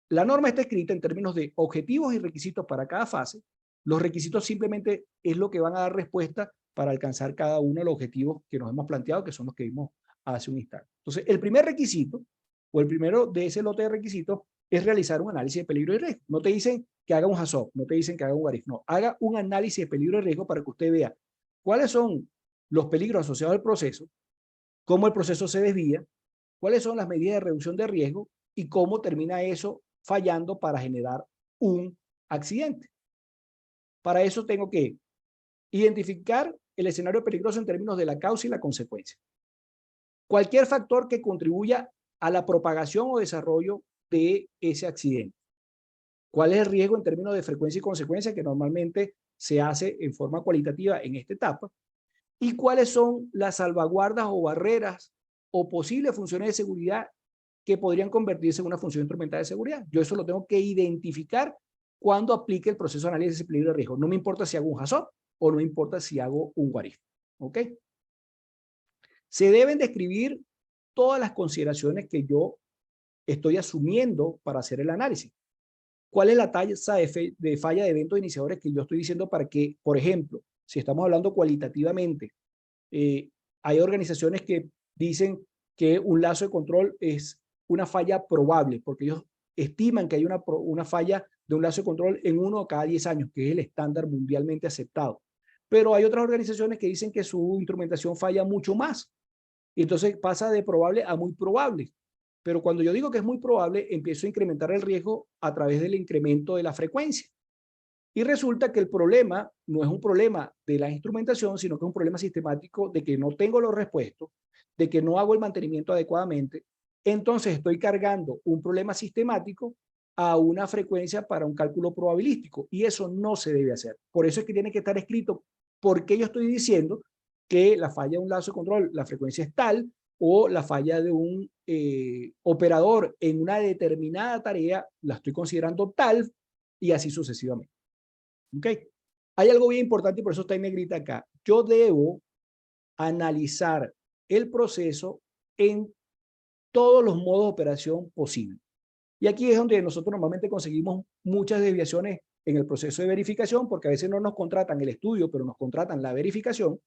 la norma está escrita en términos de objetivos y requisitos para cada fase. Los requisitos simplemente es lo que van a dar respuesta para alcanzar cada uno de los objetivos que nos hemos planteado, que son los que vimos hace un instante. Entonces, el primer requisito, o el primero de ese lote de requisitos, es realizar un análisis de peligro y riesgo. No te dicen que haga un HACCP, no te dicen que haga un WARIF, no. Haga un análisis de peligro y riesgo para que usted vea cuáles son los peligros asociados al proceso, cómo el proceso se desvía, cuáles son las medidas de reducción de riesgo y cómo termina eso fallando para generar un accidente. Para eso tengo que identificar el escenario peligroso en términos de la causa y la consecuencia. Cualquier factor que contribuya a la propagación o desarrollo de ese accidente. ¿Cuál es el riesgo en términos de frecuencia y consecuencia que normalmente se hace en forma cualitativa en esta etapa? ¿Y cuáles son las salvaguardas o barreras o posibles funciones de seguridad que podrían convertirse en una función instrumental de seguridad? Yo eso lo tengo que identificar cuando aplique el proceso de análisis de peligro de riesgo. No me importa si hago un HACCP o no me importa si hago un WARIF. ¿Ok? Se deben describir todas las consideraciones que yo estoy asumiendo para hacer el análisis. ¿Cuál es la tasa de falla de eventos iniciadores que yo estoy diciendo para que, por ejemplo, si estamos hablando cualitativamente, hay organizaciones que dicen que un lazo de control es una falla probable, porque ellos estiman que hay una falla de un lazo de control en 1 cada 10 años, que es el estándar mundialmente aceptado. Pero hay otras organizaciones que dicen que su instrumentación falla mucho más. Y entonces pasa de probable a muy probable. Pero cuando yo digo que es muy probable, empiezo a incrementar el riesgo a través del incremento de la frecuencia. Y resulta que el problema no es un problema de la instrumentación, sino que es un problema sistemático de que no tengo los repuestos, de que no hago el mantenimiento adecuadamente. Entonces estoy cargando un problema sistemático a una frecuencia para un cálculo probabilístico. Y eso no se debe hacer. Por eso es que tiene que estar escrito por qué yo estoy diciendo que la falla de un lazo de control, la frecuencia es tal, o la falla de un operador en una determinada tarea, la estoy considerando tal, y así sucesivamente. ¿Ok? Hay algo bien importante y por eso está en negrita acá. Yo debo analizar el proceso en todos los modos de operación posibles. Y aquí es donde nosotros normalmente conseguimos muchas desviaciones en el proceso de verificación, porque a veces no nos contratan el estudio, pero nos contratan la verificación,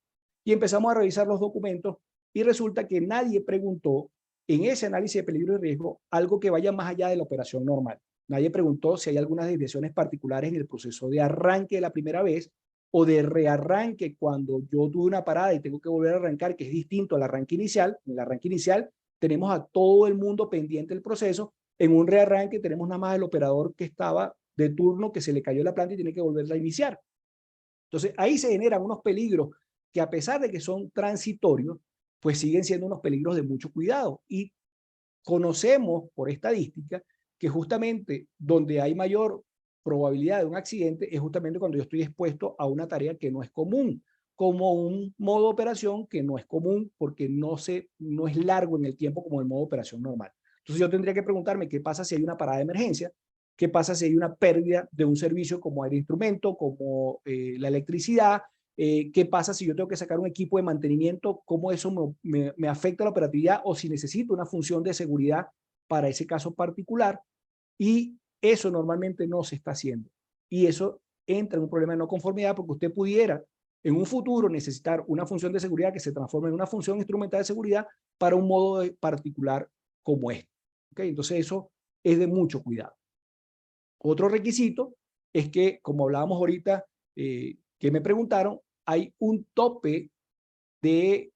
y empezamos a revisar los documentos y resulta que nadie preguntó en ese análisis de peligro y riesgo algo que vaya más allá de la operación normal. Nadie preguntó si hay algunas desviaciones particulares en el proceso de arranque de la primera vez o de rearranque cuando yo tuve una parada y tengo que volver a arrancar, que es distinto al arranque inicial. En el arranque inicial tenemos a todo el mundo pendiente del proceso. En un rearranque tenemos nada más el operador que estaba de turno, que se le cayó la planta y tiene que volverla a iniciar. Entonces ahí se generan unos peligros que a pesar de que son transitorios, pues siguen siendo unos peligros de mucho cuidado. Y conocemos por estadística que justamente donde hay mayor probabilidad de un accidente es justamente cuando yo estoy expuesto a una tarea que no es común, como un modo de operación que no es común porque no es largo en el tiempo como el modo de operación normal. Entonces yo tendría que preguntarme qué pasa si hay una parada de emergencia, qué pasa si hay una pérdida de un servicio como el instrumento, como la electricidad, qué pasa si yo tengo que sacar un equipo de mantenimiento, cómo eso me afecta la operatividad o si necesito una función de seguridad para ese caso particular. Y eso normalmente no se está haciendo. Y eso entra en un problema de no conformidad porque usted pudiera en un futuro necesitar una función de seguridad que se transforme en una función instrumental de seguridad para un modo particular como este. ¿Okay? Entonces eso es de mucho cuidado. Otro requisito es que, como hablábamos ahorita, que me preguntaron, hay un tope de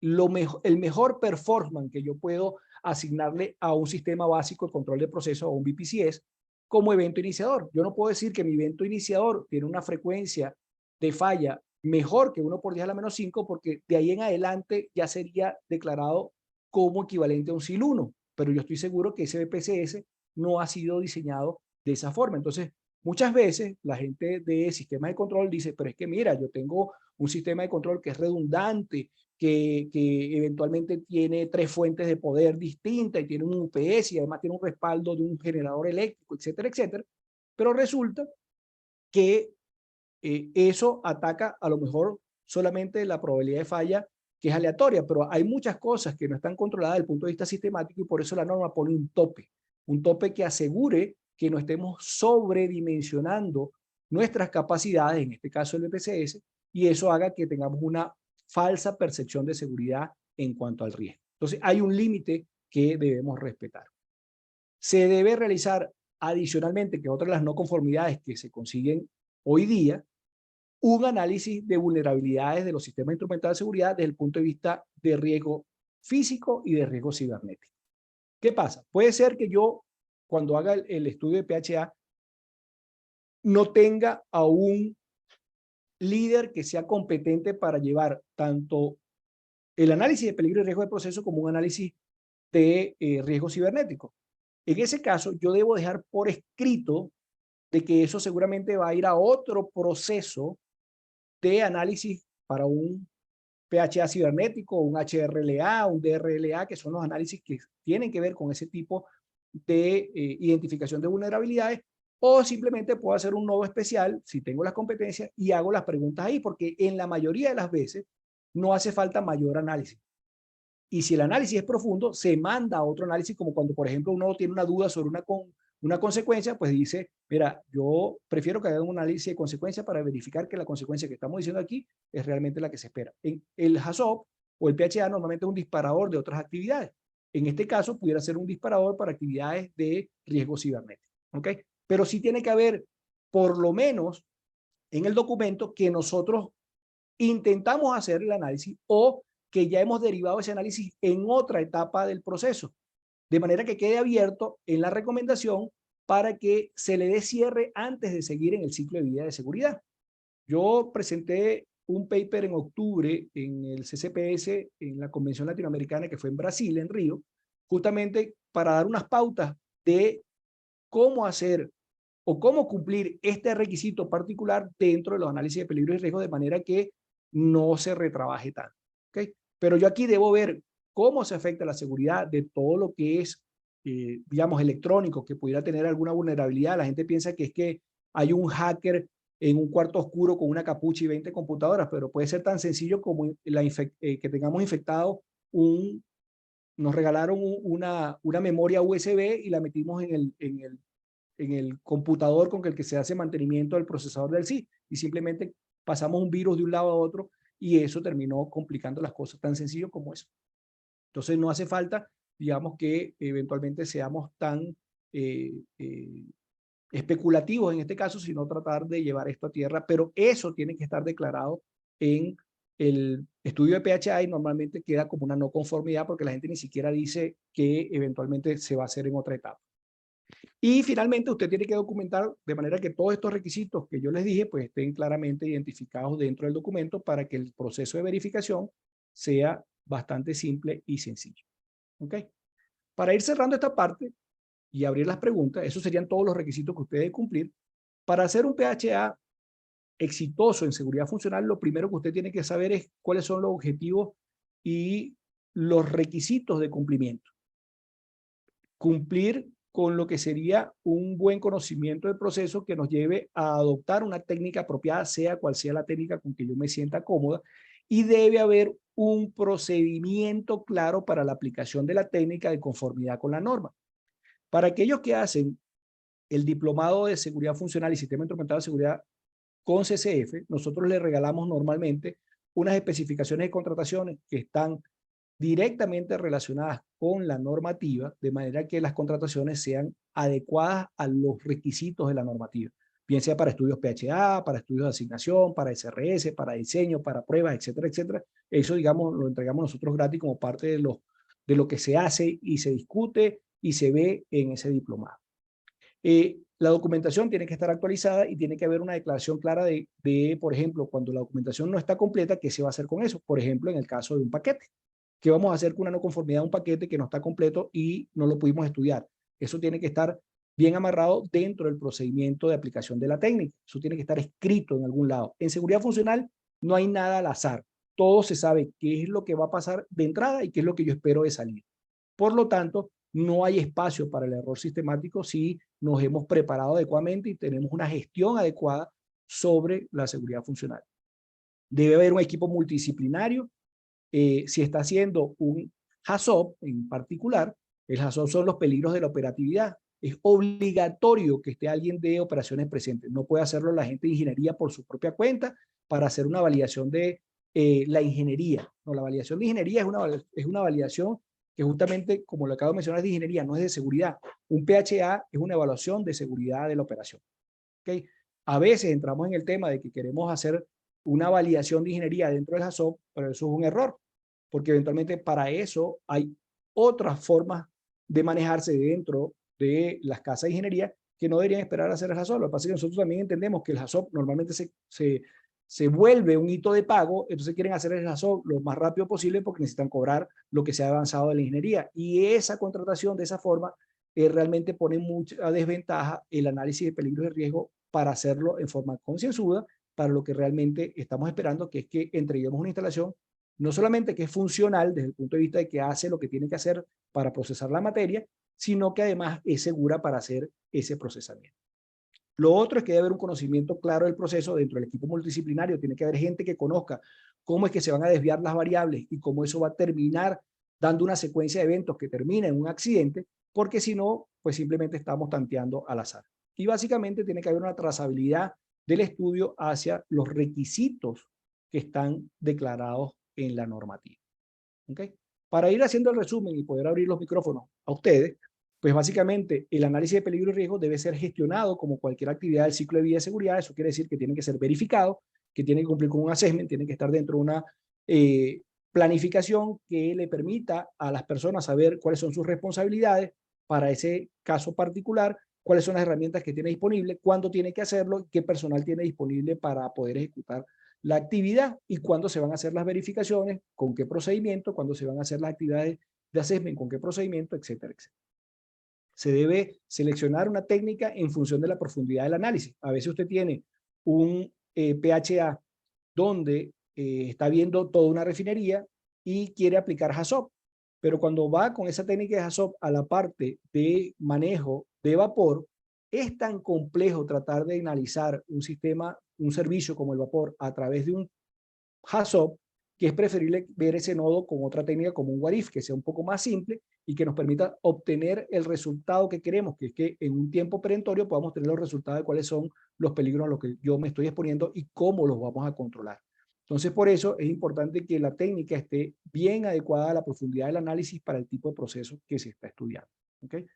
el mejor performance que yo puedo asignarle a un sistema básico de control de procesos o un BPCS como evento iniciador. Yo no puedo decir que mi evento iniciador tiene una frecuencia de falla mejor que 1 por 10 a la menos 5 porque de ahí en adelante ya sería declarado como equivalente a un SIL 1, pero yo estoy seguro que ese BPCS no ha sido diseñado de esa forma. Entonces, muchas veces la gente de sistemas de control dice, pero es que mira, yo tengo un sistema de control que es redundante, que eventualmente tiene 3 fuentes de poder distintas y tiene un UPS y además tiene un respaldo de un generador eléctrico, etcétera, etcétera. Pero resulta que eso ataca a lo mejor solamente la probabilidad de falla que es aleatoria, pero hay muchas cosas que no están controladas desde el punto de vista sistemático y por eso la norma pone un tope que asegure que no estemos sobredimensionando nuestras capacidades, en este caso el BPCS, y eso haga que tengamos una falsa percepción de seguridad en cuanto al riesgo. Entonces, hay un límite que debemos respetar. Se debe realizar adicionalmente, que otra de las no conformidades que se consiguen hoy día, un análisis de vulnerabilidades de los sistemas instrumentales de seguridad desde el punto de vista de riesgo físico y de riesgo cibernético. ¿Qué pasa? Puede ser que yo, cuando haga el estudio de PHA, no tenga a un líder que sea competente para llevar tanto el análisis de peligro y riesgo de proceso como un análisis de riesgo cibernético. En ese caso, yo debo dejar por escrito de que eso seguramente va a ir a otro proceso de análisis para un PHA cibernético, un HRLA, un DRLA, que son los análisis que tienen que ver con ese tipo de identificación de vulnerabilidades, o simplemente puedo hacer un nodo especial si tengo las competencias y hago las preguntas ahí, porque en la mayoría de las veces no hace falta mayor análisis. Y si el análisis es profundo, se manda a otro análisis, como cuando, por ejemplo, uno tiene una duda sobre una consecuencia, pues dice, mira, yo prefiero que hagan un análisis de consecuencia para verificar que la consecuencia que estamos diciendo aquí es realmente la que se espera. En el HACCP o el PHA normalmente es un disparador de otras actividades. En este caso, pudiera ser un disparador para actividades de riesgo cibernético. ¿Ok? Pero sí tiene que haber, por lo menos, en el documento que nosotros intentamos hacer el análisis o que ya hemos derivado ese análisis en otra etapa del proceso, de manera que quede abierto en la recomendación para que se le dé cierre antes de seguir en el ciclo de vida de seguridad. Yo presenté un paper en octubre en el CCPS, en la Convención Latinoamericana que fue en Brasil, en Río, justamente para dar unas pautas de cómo hacer o cómo cumplir este requisito particular dentro de los análisis de peligro y riesgo de manera que no se retrabaje tanto. ¿Okay? Pero yo aquí debo ver cómo se afecta la seguridad de todo lo que es, digamos, electrónico, que pudiera tener alguna vulnerabilidad. La gente piensa que es que hay un hacker en un cuarto oscuro con una capucha y 20 computadoras, pero puede ser tan sencillo como que tengamos infectado nos regalaron una memoria USB y la metimos en el computador con el que se hace mantenimiento del procesador del SI y simplemente pasamos un virus de un lado a otro y eso terminó complicando las cosas tan sencillo como eso. Entonces no hace falta, digamos, que eventualmente seamos tan especulativos en este caso, sino tratar de llevar esto a tierra, pero eso tiene que estar declarado en el estudio de PHA y normalmente queda como una no conformidad porque la gente ni siquiera dice que eventualmente se va a hacer en otra etapa. Y finalmente usted tiene que documentar de manera que todos estos requisitos que yo les dije pues estén claramente identificados dentro del documento para que el proceso de verificación sea bastante simple y sencillo. ¿Ok? Para ir cerrando esta parte y abrir las preguntas, esos serían todos los requisitos que usted debe cumplir. Para hacer un PHA exitoso en seguridad funcional, lo primero que usted tiene que saber es cuáles son los objetivos y los requisitos de cumplimiento. Cumplir con lo que sería un buen conocimiento del proceso que nos lleve a adoptar una técnica apropiada, sea cual sea la técnica con que yo me sienta cómoda, y debe haber un procedimiento claro para la aplicación de la técnica de conformidad con la norma. Para aquellos que hacen el diplomado de seguridad funcional y sistema instrumentado de seguridad con CCF, nosotros le regalamos normalmente unas especificaciones de contrataciones que están directamente relacionadas con la normativa, de manera que las contrataciones sean adecuadas a los requisitos de la normativa, bien sea para estudios PHA, para estudios de asignación, para SRS, para diseño, para pruebas, etcétera, etcétera. Eso, digamos, lo entregamos nosotros gratis como parte de lo que se hace y se discute y se ve en ese diplomado. La documentación tiene que estar actualizada y tiene que haber una declaración clara por ejemplo, cuando la documentación no está completa, ¿qué se va a hacer con eso? Por ejemplo, en el caso de un paquete. ¿Qué vamos a hacer con una no conformidad de un paquete que no está completo y no lo pudimos estudiar? Eso tiene que estar bien amarrado dentro del procedimiento de aplicación de la técnica. Eso tiene que estar escrito en algún lado. En seguridad funcional no hay nada al azar. Todo se sabe qué es lo que va a pasar de entrada y qué es lo que yo espero de salida. Por lo tanto, no hay espacio para el error sistemático si nos hemos preparado adecuadamente y tenemos una gestión adecuada sobre la seguridad funcional. Debe haber un equipo multidisciplinario. Si está haciendo un HACCP en particular, el HACCP son los peligros de la operatividad. Es obligatorio que esté alguien de operaciones presente. No puede hacerlo la gente de ingeniería por su propia cuenta para hacer una validación de la ingeniería. No, la validación de ingeniería es una validación que justamente, como lo acabo de mencionar, es de ingeniería, no es de seguridad. Un PHA es una evaluación de seguridad de la operación. ¿Okay? A veces entramos en el tema de que queremos hacer una validación de ingeniería dentro del HACCP, pero eso es un error, porque eventualmente para eso hay otras formas de manejarse dentro de las casas de ingeniería que no deberían esperar a hacer el HACCP. Lo que pasa es que nosotros también entendemos que el HACCP normalmente se vuelve un hito de pago, entonces quieren hacer el HACCP lo más rápido posible porque necesitan cobrar lo que se ha avanzado de la ingeniería. Y esa contratación de esa forma realmente pone mucha desventaja el análisis de peligros y riesgo para hacerlo en forma concienzuda para lo que realmente estamos esperando, que es que entreguemos una instalación no solamente que es funcional desde el punto de vista de que hace lo que tiene que hacer para procesar la materia, sino que además es segura para hacer ese procesamiento. Lo otro es que debe haber un conocimiento claro del proceso dentro del equipo multidisciplinario. Tiene que haber gente que conozca cómo es que se van a desviar las variables y cómo eso va a terminar dando una secuencia de eventos que termina en un accidente, porque si no, pues simplemente estamos tanteando al azar. Y básicamente tiene que haber una trazabilidad del estudio hacia los requisitos que están declarados en la normativa. ¿Okay? Para ir haciendo el resumen y poder abrir los micrófonos a ustedes, pues básicamente el análisis de peligro y riesgo debe ser gestionado como cualquier actividad del ciclo de vida de seguridad. Eso quiere decir que tiene que ser verificado, que tiene que cumplir con un assessment, tiene que estar dentro de una planificación que le permita a las personas saber cuáles son sus responsabilidades para ese caso particular, cuáles son las herramientas que tiene disponible, cuándo tiene que hacerlo, qué personal tiene disponible para poder ejecutar la actividad y cuándo se van a hacer las verificaciones, con qué procedimiento, cuándo se van a hacer las actividades de assessment, con qué procedimiento, etcétera, etcétera. Se debe seleccionar una técnica en función de la profundidad del análisis. A veces usted tiene un PHA donde está viendo toda una refinería y quiere aplicar HACCP, pero cuando va con esa técnica de HACCP a la parte de manejo de vapor, es tan complejo tratar de analizar un sistema, un servicio como el vapor a través de un HACCP, que es preferible ver ese nodo con otra técnica como un WARIF, que sea un poco más simple y que nos permita obtener el resultado que queremos, que es que en un tiempo perentorio podamos tener los resultados de cuáles son los peligros a los que yo me estoy exponiendo y cómo los vamos a controlar. Entonces, por eso es importante que la técnica esté bien adecuada a la profundidad del análisis para el tipo de proceso que se está estudiando. ¿Okay?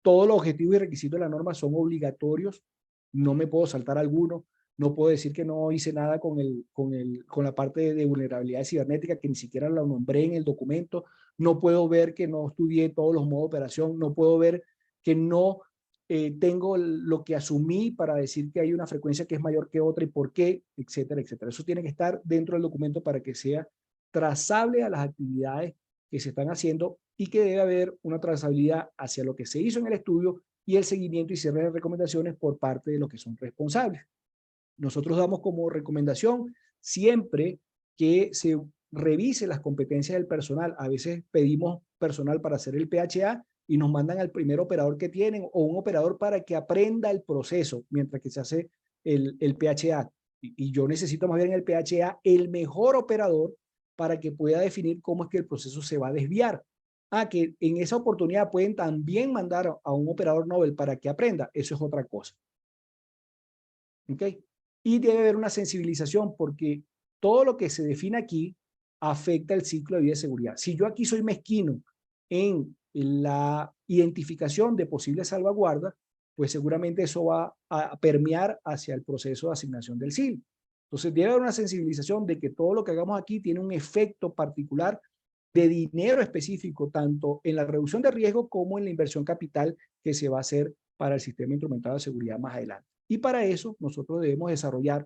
Todos los objetivos y requisitos de la norma son obligatorios. No me puedo saltar alguno. No puedo decir que no hice nada con la parte de vulnerabilidad cibernética, que ni siquiera la nombré en el documento. No puedo ver que no estudié todos los modos de operación. No puedo ver que no tengo lo que asumí para decir que hay una frecuencia que es mayor que otra y por qué, etcétera, etcétera. Eso tiene que estar dentro del documento para que sea trazable a las actividades que se están haciendo y que debe haber una trazabilidad hacia lo que se hizo en el estudio y el seguimiento y cierre de recomendaciones por parte de los que son responsables. Nosotros damos como recomendación siempre que se revise las competencias del personal. A veces pedimos personal para hacer el PHA y nos mandan al primer operador que tienen o un operador para que aprenda el proceso mientras que se hace el PHA. Y yo necesito más bien en el PHA el mejor operador para que pueda definir cómo es que el proceso se va a desviar. Que en esa oportunidad pueden también mandar a un operador Nobel para que aprenda, eso es otra cosa. ¿Ok? Y debe haber una sensibilización porque todo lo que se define aquí afecta el ciclo de vida de seguridad. Si yo aquí soy mezquino en la identificación de posibles salvaguardas, pues seguramente eso va a permear hacia el proceso de asignación del SIL. Entonces debe haber una sensibilización de que todo lo que hagamos aquí tiene un efecto particular de dinero específico, tanto en la reducción de riesgo como en la inversión capital que se va a hacer para el sistema instrumentado de seguridad más adelante. Y para eso nosotros debemos desarrollar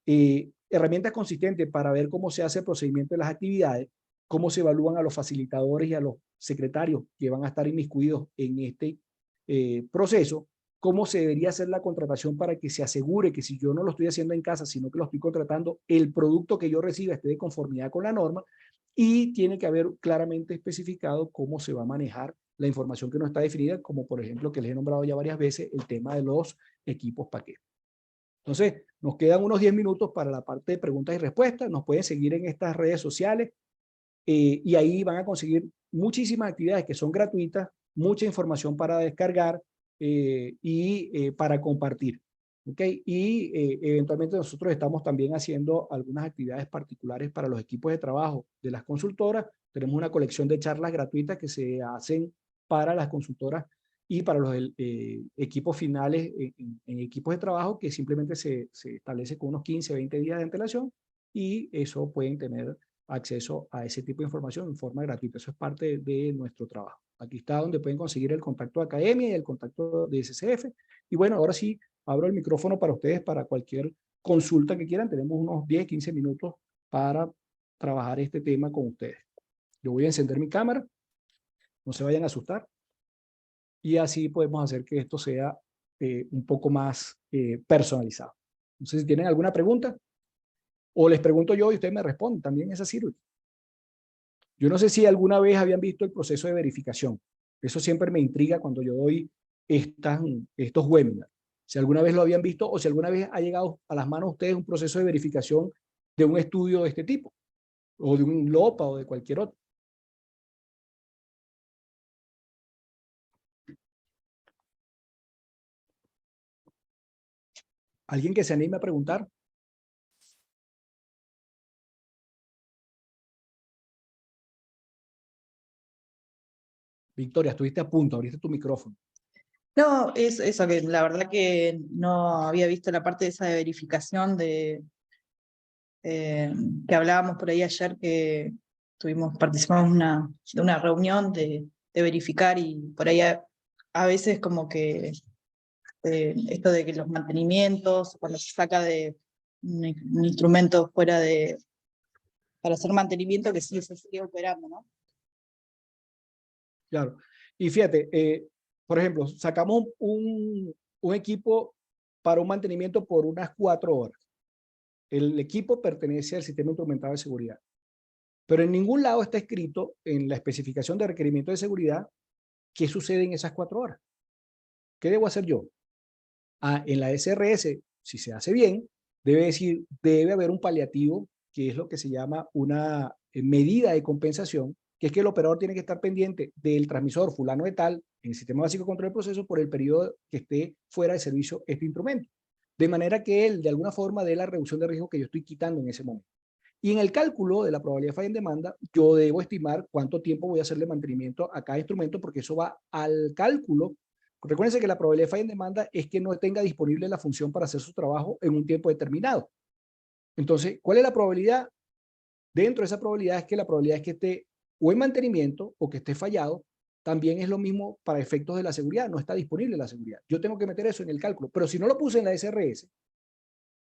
herramientas consistentes para ver cómo se hace el procedimiento de las actividades, cómo se evalúan a los facilitadores y a los secretarios que van a estar inmiscuidos en este proceso, cómo se debería hacer la contratación para que se asegure que si yo no lo estoy haciendo en casa, sino que lo estoy contratando, el producto que yo reciba esté de conformidad con la norma, y tiene que haber claramente especificado cómo se va a manejar la información que no está definida, como por ejemplo que les he nombrado ya varias veces, el tema de los equipos paquetes. Entonces, nos quedan unos 10 minutos para la parte de preguntas y respuestas. Nos pueden seguir en estas redes sociales y ahí van a conseguir muchísimas actividades que son gratuitas, mucha información para descargar y para compartir. ¿Okay? Y eventualmente nosotros estamos también haciendo algunas actividades particulares para los equipos de trabajo de las consultoras. Tenemos una colección de charlas gratuitas que se hacen para las consultoras y para los equipos finales en equipos de trabajo, que simplemente se establece con unos 15, 20 días de antelación, y eso pueden tener acceso a ese tipo de información en forma gratuita. Eso es parte de nuestro trabajo. Aquí está donde pueden conseguir el contacto de academia y el contacto de SCF. Y bueno, ahora sí, abro el micrófono para ustedes, para cualquier consulta que quieran. Tenemos unos 10, 15 minutos para trabajar este tema con ustedes. Yo voy a encender mi cámara, no se vayan a asustar, y así podemos hacer que esto sea un poco más personalizado. No sé si tienen alguna pregunta, o les pregunto yo y ustedes me responden, también esa sirve. Yo no sé si alguna vez habían visto el proceso de verificación. Eso siempre me intriga cuando yo doy estos webinars. Si alguna vez lo habían visto o si alguna vez ha llegado a las manos de ustedes un proceso de verificación de un estudio de este tipo, o de un LOPA o de cualquier otro. ¿Alguien que se anime a preguntar? Victoria, estuviste a punto, abriste tu micrófono. No, es eso, que la verdad que no había visto la parte de esa de verificación que hablábamos por ahí ayer, que participamos de una reunión de verificar, y por ahí a veces como que esto de que los mantenimientos, cuando se saca de un instrumento fuera para hacer mantenimiento, que sí se sigue operando, ¿no? Claro. Y fíjate, por ejemplo, sacamos un equipo para un mantenimiento por unas 4 horas. El equipo pertenece al sistema instrumentado de seguridad. Pero en ningún lado está escrito en la especificación de requerimiento de seguridad qué sucede en esas 4 horas. ¿Qué debo hacer yo? En la SRS, si se hace bien, debe haber un paliativo, que es lo que se llama una medida de compensación, que es que el operador tiene que estar pendiente del transmisor fulano de tal en el sistema básico de control del proceso por el periodo que esté fuera de servicio este instrumento. De manera que él, de alguna forma, dé la reducción de riesgo que yo estoy quitando en ese momento. Y en el cálculo de la probabilidad de falla en demanda, yo debo estimar cuánto tiempo voy a hacerle mantenimiento a cada instrumento, porque eso va al cálculo. Recuérdense que la probabilidad de falla en demanda es que no tenga disponible la función para hacer su trabajo en un tiempo determinado. Entonces, ¿cuál es la probabilidad? Dentro de esa probabilidad es que la probabilidad es que esté o en mantenimiento o que esté fallado. También es lo mismo para efectos de la seguridad, no está disponible la seguridad. Yo tengo que meter eso en el cálculo, pero si no lo puse en la SRS,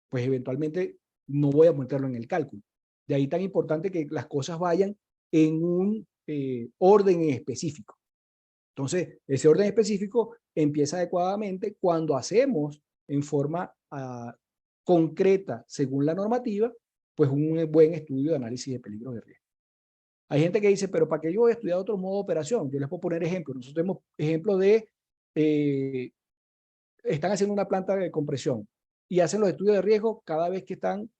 pues eventualmente no voy a meterlo en el cálculo. De ahí tan importante que las cosas vayan en un orden específico. Entonces, ese orden específico empieza adecuadamente cuando hacemos en forma concreta según la normativa, pues un buen estudio de análisis de peligros de riesgo. Hay gente que dice, pero ¿para qué yo voy a estudiar otro modo de operación? Yo les puedo poner ejemplos. Nosotros tenemos ejemplos de, están haciendo una planta de compresión y hacen los estudios de riesgo cada vez que están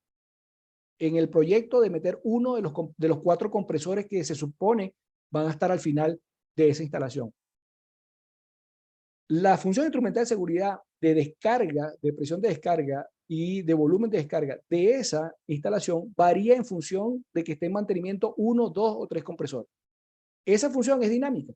en el proyecto de meter uno de los 4 compresores que se supone van a estar al final de esa instalación. La función instrumental de seguridad de descarga, de presión de descarga y de volumen de descarga de esa instalación varía en función de que esté en mantenimiento 1, 2 o 3 compresores. Esa función es dinámica.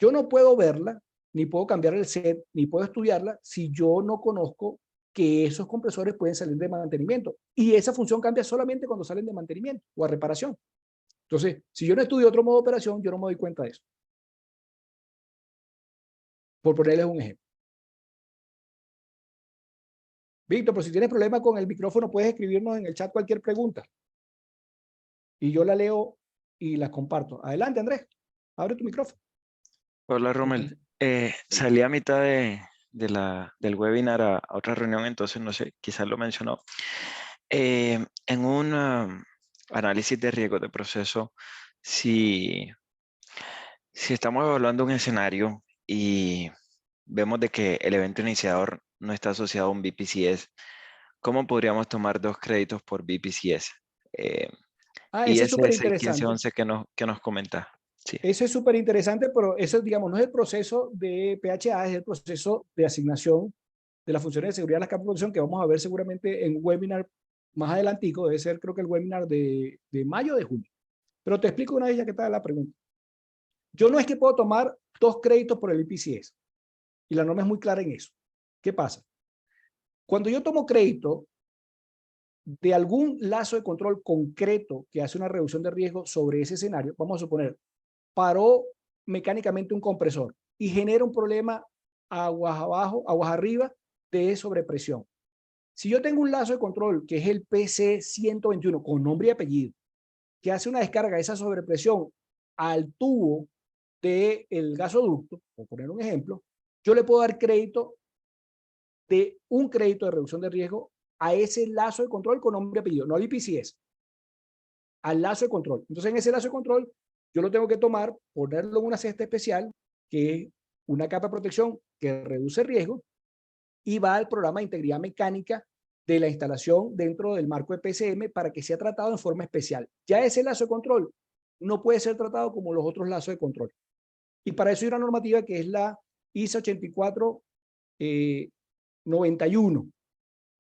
Yo no puedo verla, ni puedo cambiar el set, ni puedo estudiarla si yo no conozco que esos compresores pueden salir de mantenimiento. Y esa función cambia solamente cuando salen de mantenimiento o a reparación. Entonces, si yo no estudio otro modo de operación, yo no me doy cuenta de eso. Por ponerles un ejemplo. Víctor, pero si tienes problema con el micrófono, puedes escribirnos en el chat cualquier pregunta. Y yo la leo y la comparto. Adelante, Andrés. Abre tu micrófono. Hola, Rommel. Salí a mitad del webinar a otra reunión, entonces no sé, quizás lo mencionó. En un análisis de riesgo de proceso, si estamos evaluando un escenario y vemos de que el evento iniciador no está asociado a un BPCS, ¿cómo podríamos tomar 2 créditos por BPCS? Y Ese es ese súper es el interesante. 1511 que nos comenta. Sí. Eso es súper interesante, pero eso, digamos, no es el proceso de PHA, es el proceso de asignación de las funciones de seguridad de las capas de producción que vamos a ver seguramente en un webinar más adelantico. Debe ser, creo que el webinar de mayo o de junio. Pero te explico una vez ya que está la pregunta. Yo no es que puedo tomar 2 créditos por el IPCS. Y la norma es muy clara en eso. ¿Qué pasa? Cuando yo tomo crédito de algún lazo de control concreto que hace una reducción de riesgo sobre ese escenario, vamos a suponer, paró mecánicamente un compresor y genera un problema aguas abajo, aguas arriba de sobrepresión. Si yo tengo un lazo de control que es el PC121 con nombre y apellido, que hace una descarga de esa sobrepresión al tubo del gasoducto, por poner un ejemplo, yo le puedo dar crédito de un crédito de reducción de riesgo a ese lazo de control con nombre y apellido, no al IPCS, al lazo de control. Entonces, en ese lazo de control, yo lo tengo que tomar, ponerlo en una cesta especial, que es una capa de protección que reduce riesgo, y va al programa de integridad mecánica de la instalación dentro del marco de PCM para que sea tratado en forma especial. Ya ese lazo de control no puede ser tratado como los otros lazos de control. Y para eso hay una normativa que es la ISA 8491,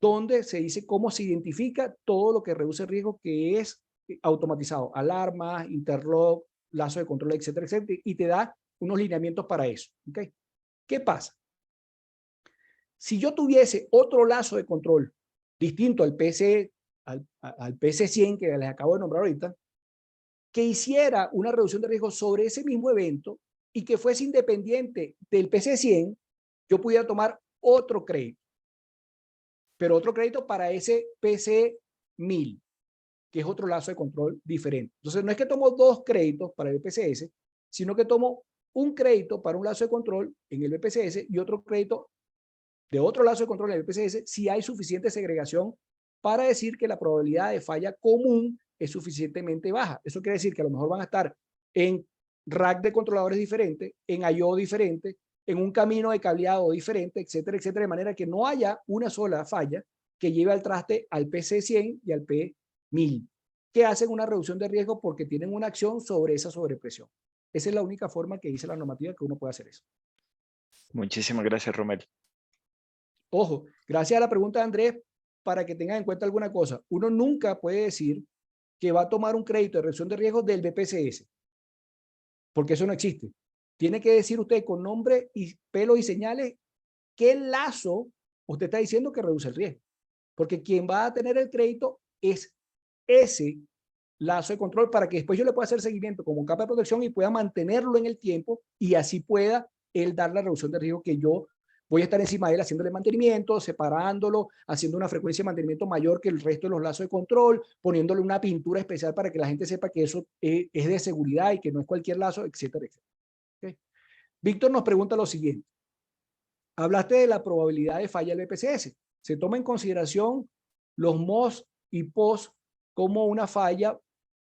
donde se dice cómo se identifica todo lo que reduce riesgo que es automatizado, alarmas, interlock, lazo de control, etcétera, etcétera, y te da unos lineamientos para eso. ¿Okay? ¿Qué pasa? Si yo tuviese otro lazo de control distinto al PC100 que les acabo de nombrar ahorita, que hiciera una reducción de riesgo sobre ese mismo evento y que fuese independiente del PC100, yo pudiera tomar otro crédito, pero otro crédito para ese PC1000, que es otro lazo de control diferente. Entonces, no es que tomo 2 créditos para el BPCS, sino que tomo un crédito para un lazo de control en el BPCS y otro crédito de otro lazo de control en el BPCS si hay suficiente segregación para decir que la probabilidad de falla común es suficientemente baja. Eso quiere decir que a lo mejor van a estar en rack de controladores diferentes, en I/O diferente, en un camino de cableado diferente, etcétera, etcétera, de manera que no haya una sola falla que lleve al traste al PC100 y al P1000, que hacen una reducción de riesgo porque tienen una acción sobre esa sobrepresión. Esa es la única forma que dice la normativa que uno puede hacer eso. Muchísimas gracias, Rommel. Ojo, gracias a la pregunta de Andrés, para que tengan en cuenta alguna cosa. Uno nunca puede decir que va a tomar un crédito de reducción de riesgo del BPCS, porque eso no existe. Tiene que decir usted con nombre y pelos y señales qué lazo usted está diciendo que reduce el riesgo. Porque quien va a tener el crédito es ese lazo de control para que después yo le pueda hacer seguimiento como capa de protección y pueda mantenerlo en el tiempo y así pueda él dar la reducción de riesgo que yo voy a estar encima de él haciéndole mantenimiento, separándolo, haciendo una frecuencia de mantenimiento mayor que el resto de los lazos de control, poniéndole una pintura especial para que la gente sepa que eso es de seguridad y que no es cualquier lazo, etcétera, etcétera. ¿Okay? Víctor nos pregunta lo siguiente. Hablaste de la probabilidad de falla del BPCS. Se toma en consideración los MOS y POS como una falla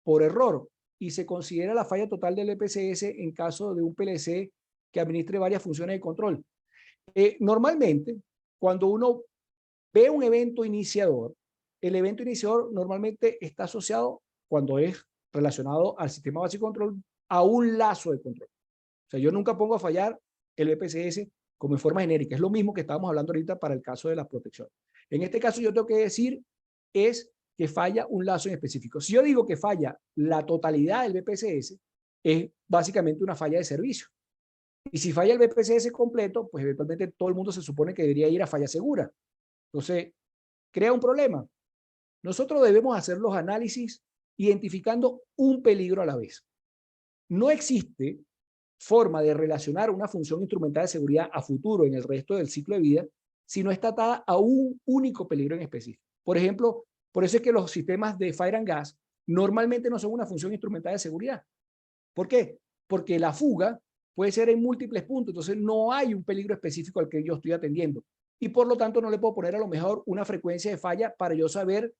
por error y se considera la falla total del BPCS en caso de un PLC que administre varias funciones de control. Normalmente, cuando uno ve un evento iniciador, el evento iniciador normalmente está asociado, cuando es relacionado al sistema básico de control, a un lazo de control. O sea, yo nunca pongo a fallar el BPCS como en forma genérica. Es lo mismo que estábamos hablando ahorita para el caso de la protección. En este caso yo tengo que decir es que falla un lazo en específico. Si yo digo que falla la totalidad del BPCS, es básicamente una falla de servicio. Y si falla el BPCS completo, pues eventualmente todo el mundo se supone que debería ir a falla segura. Entonces, crea un problema. Nosotros debemos hacer los análisis identificando un peligro a la vez. No existe forma de relacionar una función instrumental de seguridad a futuro en el resto del ciclo de vida si no está atada a un único peligro en específico. Por ejemplo, por eso es que los sistemas de fire and gas normalmente no son una función instrumental de seguridad. ¿Por qué? Porque la fuga puede ser en múltiples puntos, entonces no hay un peligro específico al que yo estoy atendiendo. Y por lo tanto no le puedo poner a lo mejor una frecuencia de falla para yo saber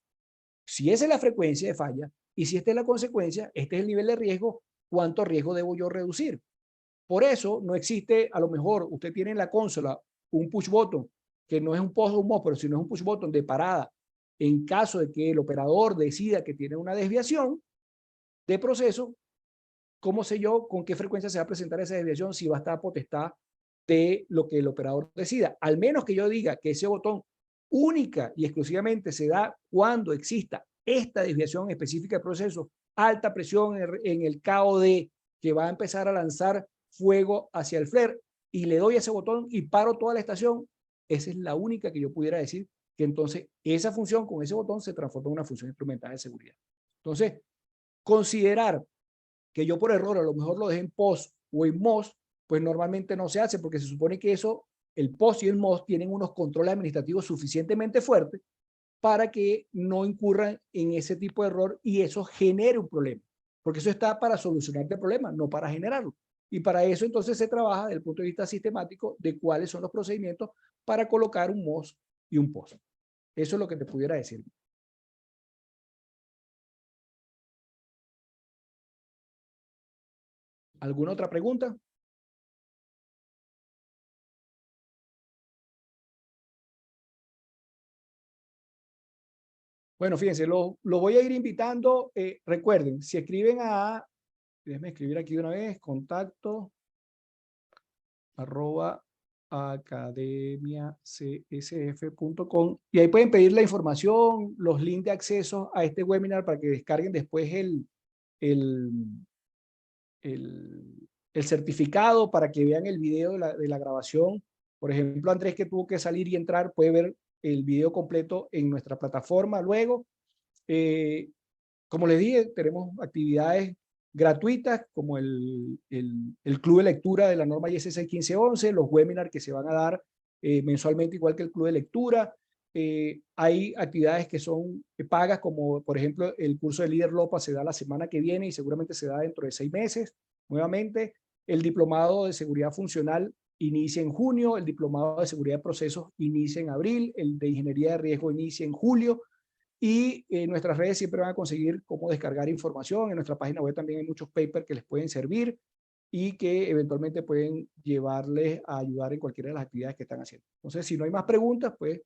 si esa es la frecuencia de falla y si esta es la consecuencia, este es el nivel de riesgo, cuánto riesgo debo yo reducir. Por eso no existe, a lo mejor usted tiene en la consola un push button, que no es un post o un MOS, pero sino es un push button de parada. En caso de que el operador decida que tiene una desviación de proceso, ¿cómo sé yo con qué frecuencia se va a presentar esa desviación si va a estar potestad de lo que el operador decida? Al menos que yo diga que ese botón única y exclusivamente se da cuando exista esta desviación específica del proceso, alta presión en el KOD que va a empezar a lanzar fuego hacia el flare y le doy ese botón y paro toda la estación, esa es la única que yo pudiera decir que entonces esa función con ese botón se transforma en una función instrumental de seguridad. Entonces, considerar que yo por error a lo mejor lo dejé en POS o en MOS, pues normalmente no se hace porque se supone que eso, el POS y el MOS tienen unos controles administrativos suficientemente fuertes para que no incurran en ese tipo de error y eso genere un problema. Porque eso está para solucionar el problema, no para generarlo. Y para eso entonces se trabaja desde el punto de vista sistemático de cuáles son los procedimientos para colocar un MOS y un POS. Eso es lo que te pudiera decir. ¿Alguna otra pregunta? Bueno, fíjense, lo voy a ir invitando. Recuerden, si escriben déjenme escribir aquí de una vez, contacto @academiacsf.com y ahí pueden pedir la información, los links de acceso a este webinar para que descarguen después el, el certificado para que vean el video de la grabación. Por ejemplo, Andrés, que tuvo que salir y entrar, puede ver el video completo en nuestra plataforma luego. Como les dije, tenemos actividades gratuitas como el club de lectura de la norma IS 61511, los webinars que se van a dar mensualmente igual que el club de lectura. Hay actividades que son pagas como por ejemplo el curso de líder LOPA se da la semana que viene y seguramente se da dentro de 6 meses nuevamente. El diplomado de seguridad funcional inicia en junio, el diplomado de seguridad de procesos inicia en abril, el de ingeniería de riesgo inicia en julio. Y en nuestras redes siempre van a conseguir cómo descargar información. En nuestra página web también hay muchos papers que les pueden servir y que eventualmente pueden llevarles a ayudar en cualquiera de las actividades que están haciendo. Entonces, si no hay más preguntas, pues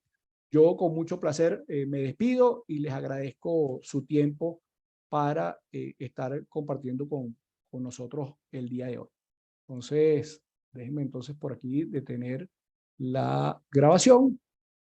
yo con mucho placer me despido y les agradezco su tiempo para estar compartiendo con nosotros el día de hoy. Entonces, déjenme entonces por aquí detener la grabación.